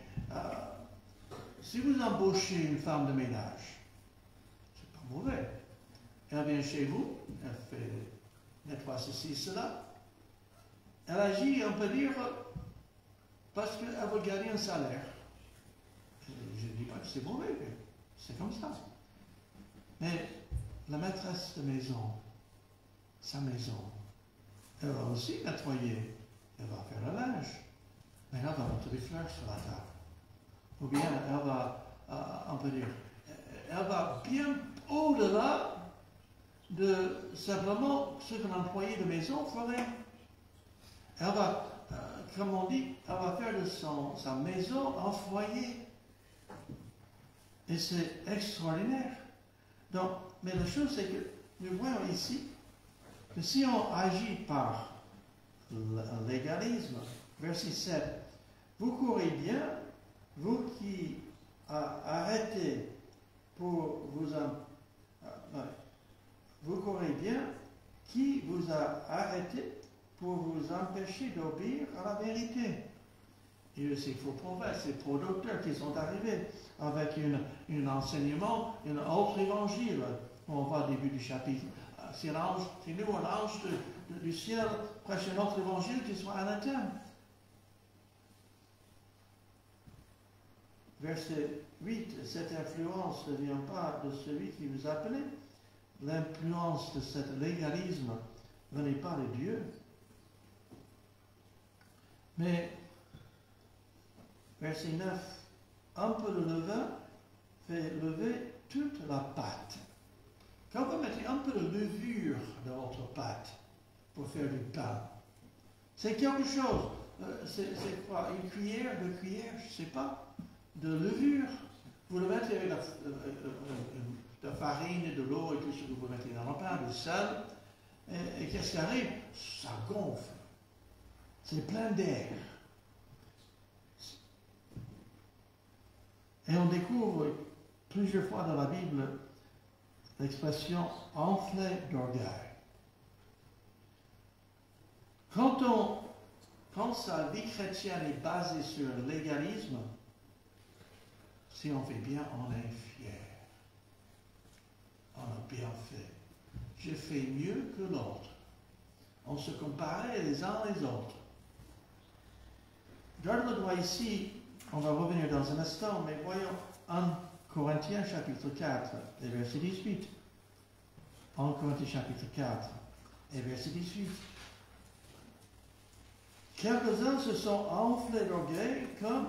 si vous embauchez une femme de ménage, c'est pas mauvais. Elle vient chez vous, elle fait nettoie ceci, cela. Elle agit, on peut dire, parce qu'elle veut gagner un salaire. Je ne dis pas que c'est mauvais, c'est comme ça. Mais la maîtresse de maison, sa maison, elle va aussi nettoyer, elle va faire le linge, mais elle va mettre des fleurs sur la table. Ou bien elle va, on peut dire, elle va bien au-delà de simplement ce que l'employé de maison ferait. Elle va, comme on dit, elle va faire de sa maison un foyer. Et c'est extraordinaire. Donc, mais la chose, c'est que nous voyons ici que si on agit par le légalisme, verset 7, vous courez bien, vous qui arrêtez pour vous courez bien, qui vous a arrêté pour vous empêcher d'obéir à la vérité. Et c'est faux prophètes, c'est faux docteurs qui sont arrivés avec un enseignement, un autre évangile. On voit au début du chapitre. C'est nous, un ange du ciel, prêche un autre évangile qui soit anathème. Verset 8, cette influence ne vient pas de celui qui vous a appelé. l'influence de ce légalisme ne venait pas de Dieu. Mais, verset 9, un peu de levain fait lever toute la pâte. Quand vous mettez un peu de levure dans votre pâte pour faire du pain, c'est quelque chose. C'est quoi? Une cuillère, 2 cuillères, je ne sais pas, de levure. Vous le mettez avec la farine, de l'eau et tout ce que vous mettez dans le pain, du sel. Et qu'est-ce qui arrive? Ça gonfle. C'est plein d'air. Et on découvre plusieurs fois dans la Bible l'expression enflé d'orgueil. Quand sa vie chrétienne est basée sur le légalisme, si on fait bien, on est fier. On a bien fait. Je fais mieux que l'autre. On se comparait les uns les autres. Garde le doigt ici, on va revenir dans un instant, mais voyons 1 Corinthiens chapitre 4 et verset 18. 1 Corinthiens chapitre 4 et verset 18. Quelques-uns se sont enflés d'orgueil comme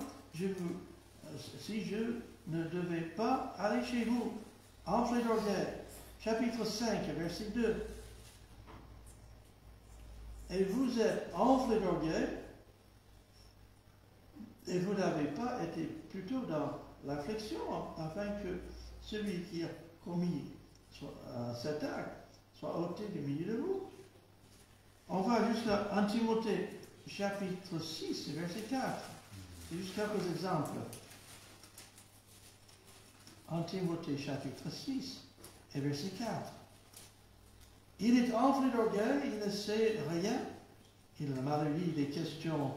si je ne devais pas aller chez vous. Enflés d'orgueil. Chapitre 5, verset 2. Et vous êtes enflés d'orgueil et vous n'avez pas été plutôt dans l'affliction afin que celui qui a commis cet acte soit ôté du milieu de vous. On va jusqu'à 1 Timothée chapitre 6, verset 4. C'est juste quelques exemples. 1 Timothée chapitre 6 et verset 4. Il est enflé d'orgueil, il ne sait rien. Il a maladie des questions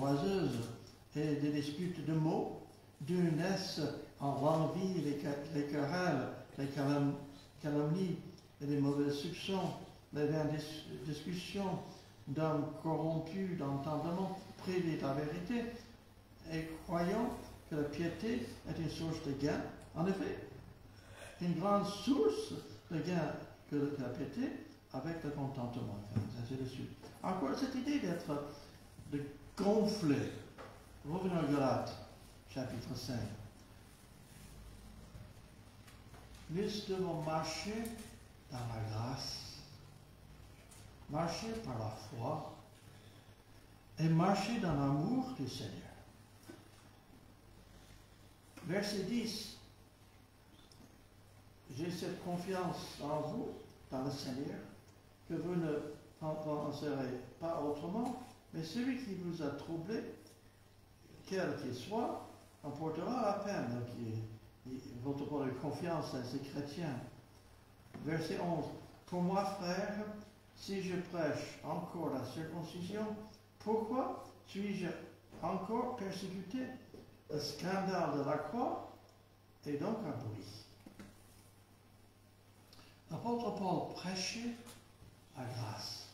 oiseuses et des disputes de mots, d'où naissent en l'envie, les querelles, les calomnies et les mauvais soupçons, les vaines discussions d'hommes corrompus d'entendement, privés de la vérité, et croyant que la piété est une source de gain. En effet, une grande source de gain que la piété avec le contentement, ainsi de suite. Encore cette idée de gonfler. Revenons à Galates, chapitre 5. Nous devons marcher dans la grâce, marcher par la foi et marcher dans l'amour du Seigneur. Verset 10. J'ai cette confiance en vous, dans le Seigneur, que vous ne penserez pas autrement, mais celui qui vous a troublé, quel qu'il soit, en portera la peine. Donc, votre part de confiance à ces chrétiens. Verset 11. Pour moi, frère, si je prêche encore la circoncision, pourquoi suis-je encore persécuté? Le scandale de la croix est donc aboli. L'apôtre Paul prêchait la grâce.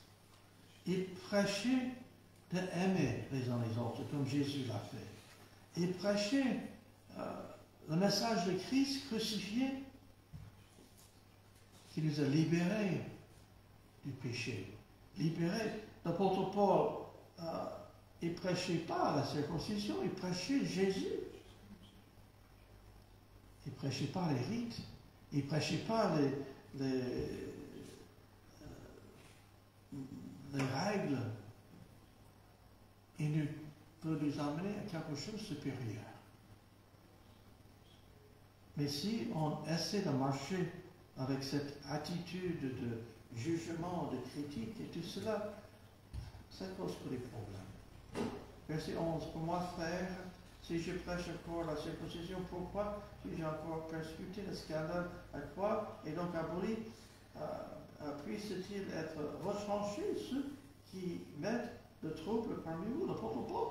Il prêchait d'aimer les uns les autres, comme Jésus l'a fait. Il prêchait le message de Christ crucifié, qui nous a libérés du péché. Libérés. L'apôtre Paul, il ne prêchait pas la circoncision, il prêchait Jésus. Il ne prêchait pas les rites, il ne prêchait pas les règles. Il peut nous amener à quelque chose de supérieur. Mais si on essaie de marcher avec cette attitude de jugement, de critique et tout cela, ça cause des problèmes. Verset 11. Pour moi, frère, si je prêche encore la circoncision, pourquoi suis-je encore persécuté? Le scandale à quoi est donc aboli? Puisse-t-il être retranché ceux qui mettent le trouble parmi vous? L'apôtre Paul,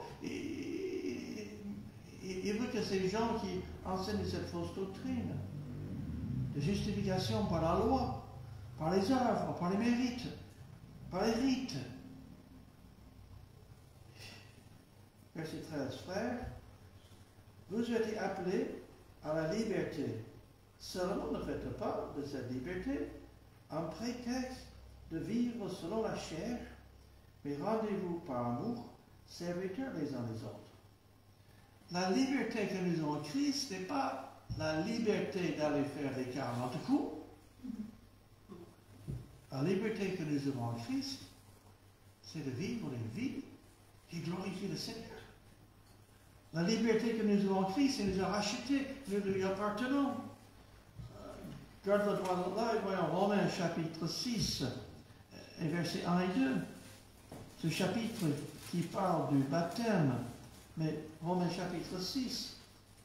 il veut que ces gens qui enseignent cette fausse doctrine de justification par la loi, par les œuvres, par les mérites, par les rites. Verset 13. Frères, vous êtes appelés à la liberté. Seulement ne faites pas de cette liberté un prétexte de vivre selon la chair, mais rendez-vous par amour, serviteurs les uns les autres. La liberté que nous avons en Christ n'est pas la liberté d'aller faire les 40 coups. La liberté que nous avons en Christ, c'est de vivre une vie qui glorifie le Seigneur. La liberté que nous avons en Christ, c'est nous a rachetés, nous lui appartenons. Garde le droit de l'œil, voyons Romains chapitre 6, et versets 1 et 2. Ce chapitre qui parle du baptême, mais Romains chapitre 6,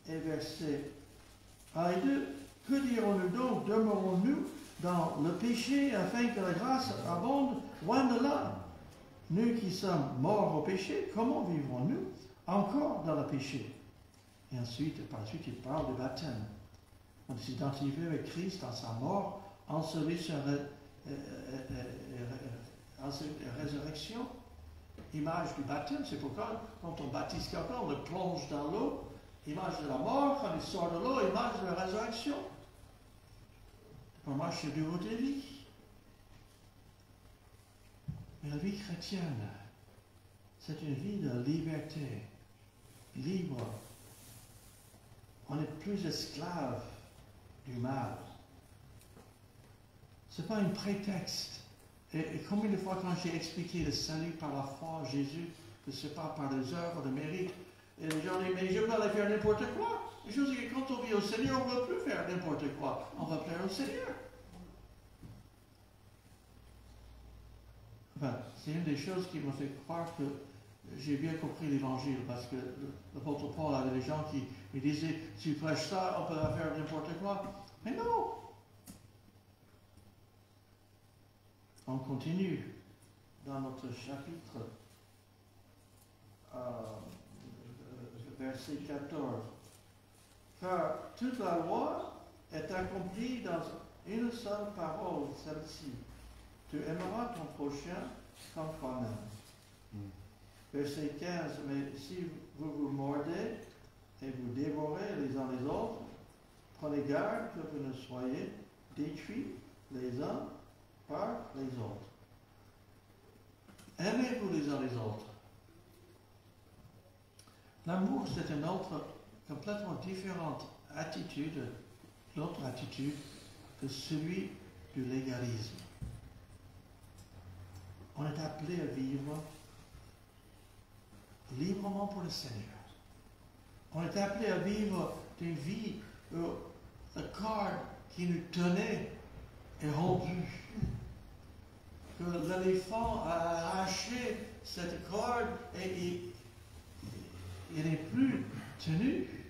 et versets 1 et 2. Que dirons-nous donc? Demeurons-nous dans le péché afin que la grâce abonde? Loin de là. Nous qui sommes morts au péché, comment vivrons-nous encore dans le péché? Et ensuite, par la suite, il parle du baptême. On s'identifie avec Christ dans sa mort, en celui sa résurrection. Image du baptême, c'est pourquoi quand on baptise quelqu'un, on le plonge dans l'eau. Image de la mort, quand il sort de l'eau, image de la résurrection. Pour marcher du haut de vie. Mais la vie chrétienne, c'est une vie de liberté, libre. On n'est plus esclave du mal. Ce n'est pas un prétexte. Et combien de fois quand j'ai expliqué le salut par la foi en Jésus, que ce n'est pas par les œuvres de mérite, et les gens disent, mais je peux aller faire n'importe quoi. Et je dis que quand on vit au Seigneur, on ne veut plus faire n'importe quoi. On va plaire au Seigneur. Enfin, c'est une des choses qui m'a fait croire que j'ai bien compris l'Évangile, parce que l'apôtre Paul avait des gens qui me disaient, si tu prêches ça, on peut faire n'importe quoi. Mais non! On continue dans notre chapitre, verset 14. Car toute la loi est accomplie dans une seule parole, celle-ci. Tu aimeras ton prochain comme toi-même. Verset 15. Mais si vous vous mordez et vous dévorez les uns les autres, prenez garde que vous ne soyez détruits les uns par les autres. Aimez-vous les uns les autres. L'amour, c'est une autre, complètement différente attitude, l'autre attitude que celui du légalisme. On est appelé à vivre librement pour le Seigneur. On est appelé à vivre une vie où le corps qui nous tenait est rompu. Que l'éléphant a arraché cette corde et il n'est plus tenu.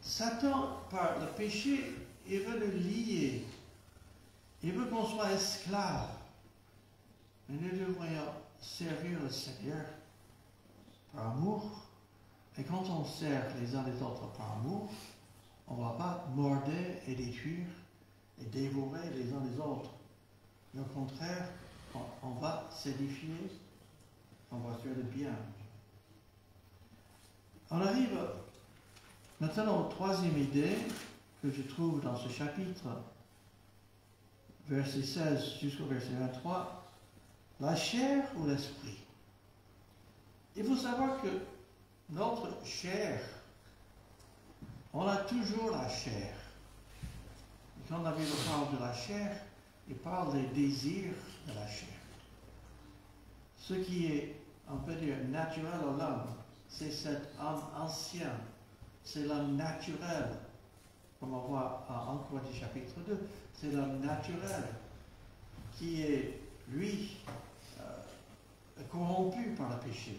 Satan, par le péché, il veut le lier. Il veut qu'on soit esclave. Mais nous devrions servir le Seigneur par amour. Et quand on sert les uns les autres par amour, on ne va pas morder et détruire et dévorer les uns les autres. Mais au contraire, on va s'édifier, on va faire le bien. On arrive maintenant aux troisième idée que je trouve dans ce chapitre, verset 16 jusqu'au verset 23, la chair ou l'esprit. Il faut savoir que notre chair, on a toujours la chair. Et quand la Bible parle de la chair, il parle des désirs de la chair. Ce qui est, on peut dire, naturel à l'homme, c'est cet homme ancien, c'est l'homme naturel, comme on voit en 1 Corinthiens chapitre 2, c'est l'homme naturel qui est, lui, corrompu par le péché.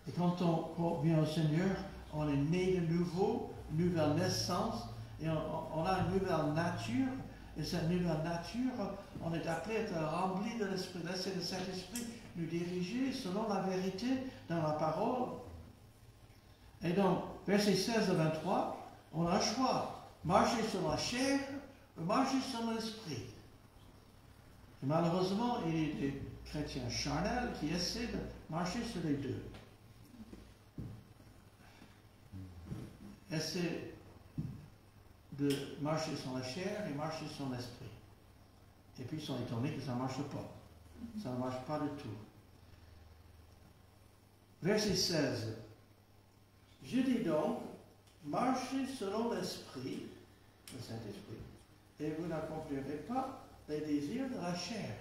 Et quand on vient au Seigneur, on est né de nouveau, nouvelle naissance, et on a une nouvelle nature. Et cette nouvelle nature, on est appelé à être rempli de l'Esprit. Laissez le Saint-Esprit nous diriger selon la vérité dans la parole. Et donc, versets 16 à 23, on a un choix. Marcher sur la chair ou marcher sur l'Esprit. Et malheureusement, il y a des chrétiens charnels qui essaient de marcher sur les deux. Essaient de marcher sur la chair et marcher sur l'esprit. Et puis ils sont étonnés que ça ne marche pas. Ça ne marche pas du tout. Verset 16. Je dis donc, marchez selon l'Esprit, le Saint-Esprit, et vous n'accomplirez pas les désirs de la chair.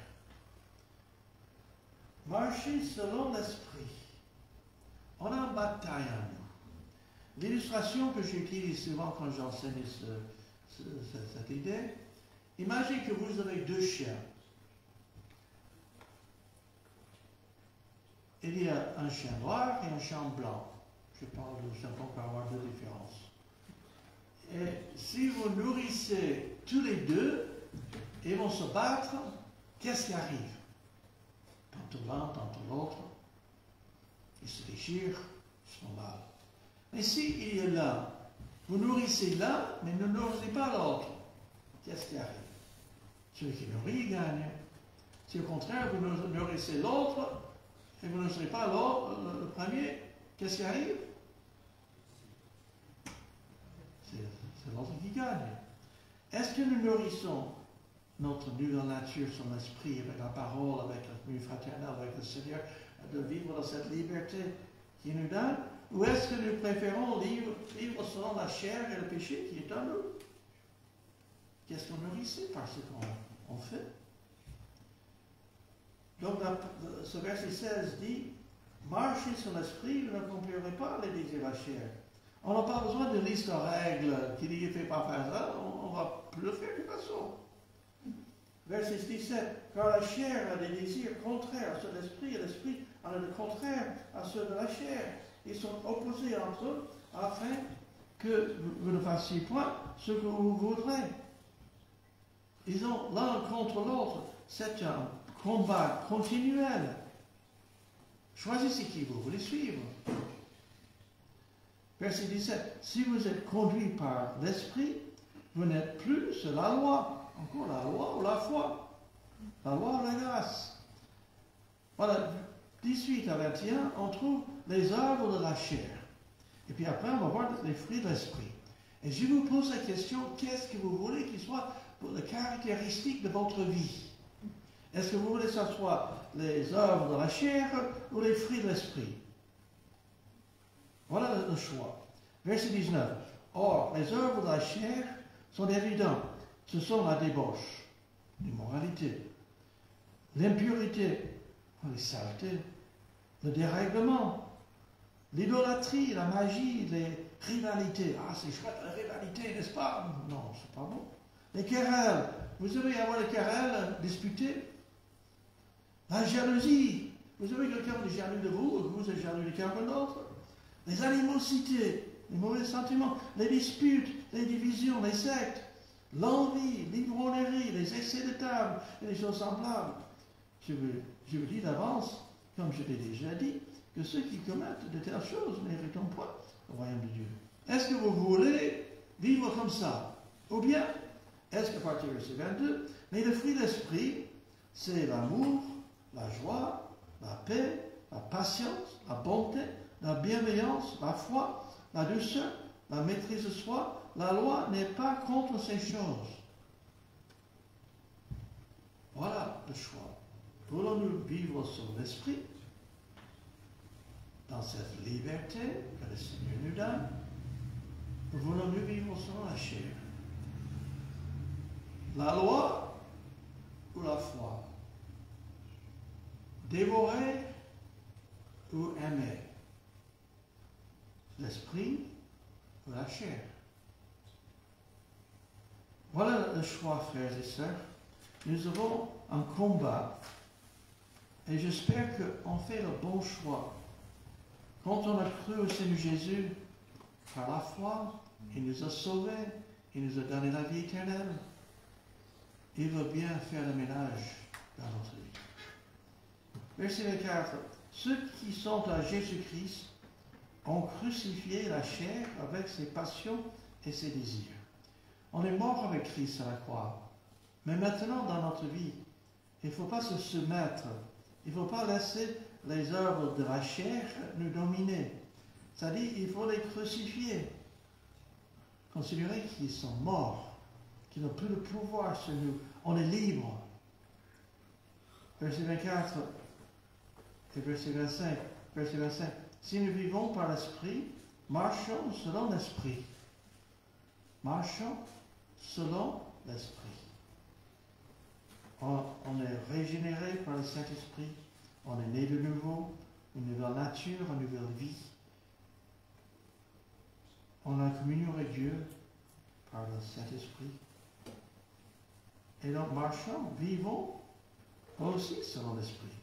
Marchez selon l'Esprit. On a une bataille en nous. L'illustration que j'utilise souvent quand j'enseigne cette idée, imaginez que vous avez deux chiens. Il y a un chien noir et un chien blanc. Je parle de chien pour avoir deux différences. Et si vous nourrissez tous les deux, ils vont se battre, qu'est-ce qui arrive? Tantôt l'un, tantôt l'autre. Ils se déchirent, ils se font mal. Mais si il y a l'un, vous nourrissez l'un, mais ne nourrissez pas l'autre, qu'est-ce qui arrive? Celui qui nourrit gagne. Si au contraire, vous nourrissez l'autre, et vous ne serez pas le premier, qu'est-ce qui arrive? C'est l'autre qui gagne. Est-ce que nous nourrissons notre nouvelle nature, son esprit, avec la parole, avec la communion fraternelle, avec le Seigneur, de vivre dans cette liberté qu'il nous donne? Ou est-ce que nous préférons vivre selon la chair et le péché qui est en nous? Qu'est-ce qu'on nourrit par ce qu'on fait? Donc, ce verset 16 dit, marchez sur l'esprit, vous n'accomplirez pas les désirs de la chair. On n'a pas besoin de liste de règles qui dit, fait pas faire ça, on ne va plus le faire de toute façon. Verset 17, car la chair a des désirs contraires à ceux de l'esprit, et l'esprit a des contraires à ceux de la chair. Ils sont opposés entre eux, afin que vous ne fassiez point ce que vous voudrez. Ils ont l'un contre l'autre. C'est un combat continuel. Choisissez qui vous voulez suivre. Verset 17. Si vous êtes conduit par l'Esprit, vous n'êtes plus sur la loi. Encore la loi ou la foi. La loi ou la grâce. Voilà, 18 à 21, on trouve les œuvres de la chair. Et puis après, on va voir les fruits de l'Esprit. Et je vous pose la question, qu'est-ce que vous voulez qu'il soit pour les caractéristiques de votre vie? Est-ce que vous voulez que ce soit les œuvres de la chair ou les fruits de l'Esprit? Voilà le choix. Verset 19. Or, les œuvres de la chair sont évidentes. Ce sont la débauche, l'immoralité, l'impurité, les saletés, le dérèglement, l'idolâtrie, la magie, les rivalités. Ah, c'est chouette la rivalité, n'est-ce pas? Non, c'est pas bon. Les querelles. Vous devez avoir des querelles disputées. La jalousie. Vous avez quelqu'un qui est jaloux de vous, ou vous êtes jaloux de quelqu'un d'autre. Les animosités, les mauvais sentiments, les disputes, les divisions, les sectes, l'envie, l'ivrognerie, les excès de table et les choses semblables. Je vous dis d'avance, comme je l'ai déjà dit, que ceux qui commettent de telles choses ne méritent point le royaume de Dieu. Est-ce que vous voulez vivre comme ça? Ou bien, est-ce qu'à partir de verset 22, mais le fruit de l'esprit, c'est l'amour, la joie, la paix, la patience, la bonté, la bienveillance, la foi, la douceur, la maîtrise de soi. La loi n'est pas contre ces choses. Voilà le choix. Voulons-nous vivre sur l'esprit, dans cette liberté que le Seigneur nous donne, ou voulons-nous vivre sur la chair? La loi ou la foi? Dévorer ou aimer? L'esprit ou la chair? Voilà le choix, frères et sœurs. Nous avons un combat et j'espère qu'on fait le bon choix. Quand on a cru au Seigneur Jésus, par la foi, il nous a sauvés, il nous a donné la vie éternelle. Il veut bien faire le ménage dans notre vie. Verset 24. Ceux qui sont à Jésus-Christ ont crucifié la chair avec ses passions et ses désirs. On est mort avec Christ à la croix. Mais maintenant, dans notre vie, il ne faut pas se soumettre. Il ne faut pas laisser les œuvres de la chair nous dominer. C'est-à-dire, il faut les crucifier. Considérer qu'ils sont morts, qu'ils n'ont plus de pouvoir sur nous. On est libre. verset 24 et verset 25. Verset 25. Si nous vivons par l'Esprit, marchons selon l'Esprit. Marchons selon l'Esprit. On est régénéré par le Saint-Esprit. On est né de nouveau, une nouvelle nature, une nouvelle vie. On a communion avec Dieu par le Saint-Esprit. Et donc marchons, vivons aussi selon l'Esprit.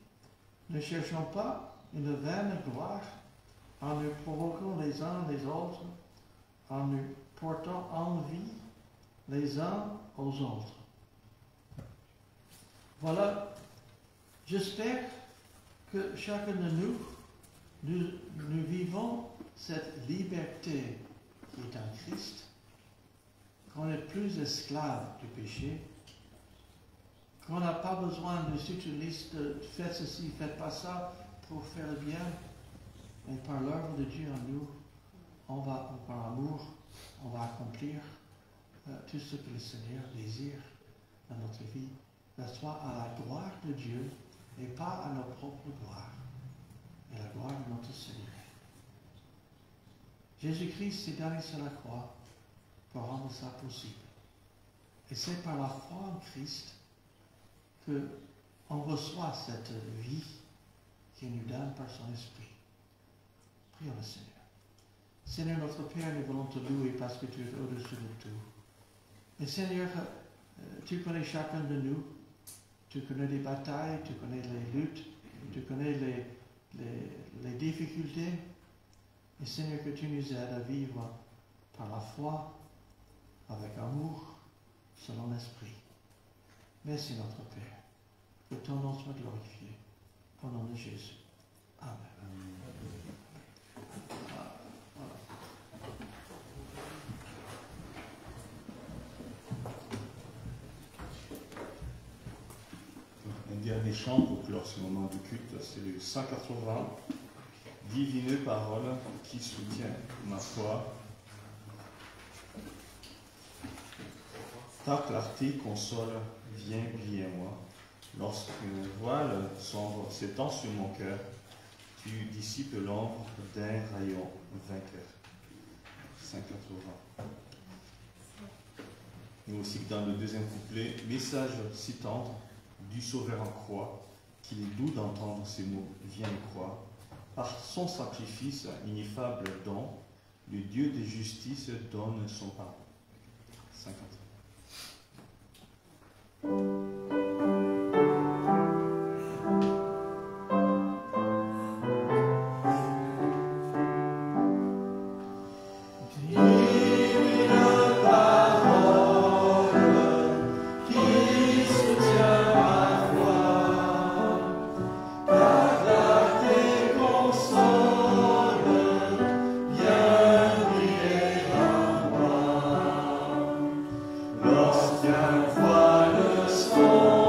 Ne cherchons pas une vaine gloire en nous provoquant les uns les autres, en nous portant envie les uns aux autres. Voilà, j'espère que chacun de nous vivons cette liberté qui est en Christ, qu'on n'est plus esclave du péché, qu'on n'a pas besoin de toute une liste de faites ceci, faites pas ça pour faire le bien, mais par l'œuvre de Dieu en nous, par amour, on va accomplir tout ce que le Seigneur désire dans notre vie, que ce soit à la gloire de Dieu et pas à notre propre gloire, mais à la gloire de notre Seigneur. Jésus-Christ s'est donné sur la croix pour rendre ça possible. Et c'est par la foi en Christ qu'on reçoit cette vie qu'il nous donne par son Esprit. Prions le Seigneur. Seigneur notre Père, nous voulons te louer parce que tu es au-dessus de tout. Et Seigneur, tu connais chacun de nous. Tu connais les batailles, tu connais les luttes, tu connais les difficultés. Et Seigneur, que tu nous aides à vivre par la foi, avec amour, selon l'Esprit. Merci notre Père. Que ton nom soit glorifié. Au nom de Jésus. Amen. Un dernier chant pour clore ce moment de culte, c'est le 180. Divine parole qui soutient ma foi. Ta clarté console, viens briller à moi. Lorsqu'un voile sombre s'étend sur mon cœur, tu dissipes l'ombre d'un rayon vainqueur. 180. Nous aussi dans le deuxième couplet, message si tendre du Sauveur en croix, qu'il est doux d'entendre ces mots, viens le croire. Par son sacrifice, ineffable don, le Dieu de justice donne son pardon. 50. Lorsqu'un voile sombre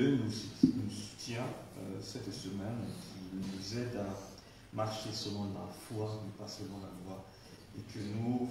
Dieu nous soutient cette semaine, qui nous aide à marcher selon la foi, mais pas selon la loi, et que nous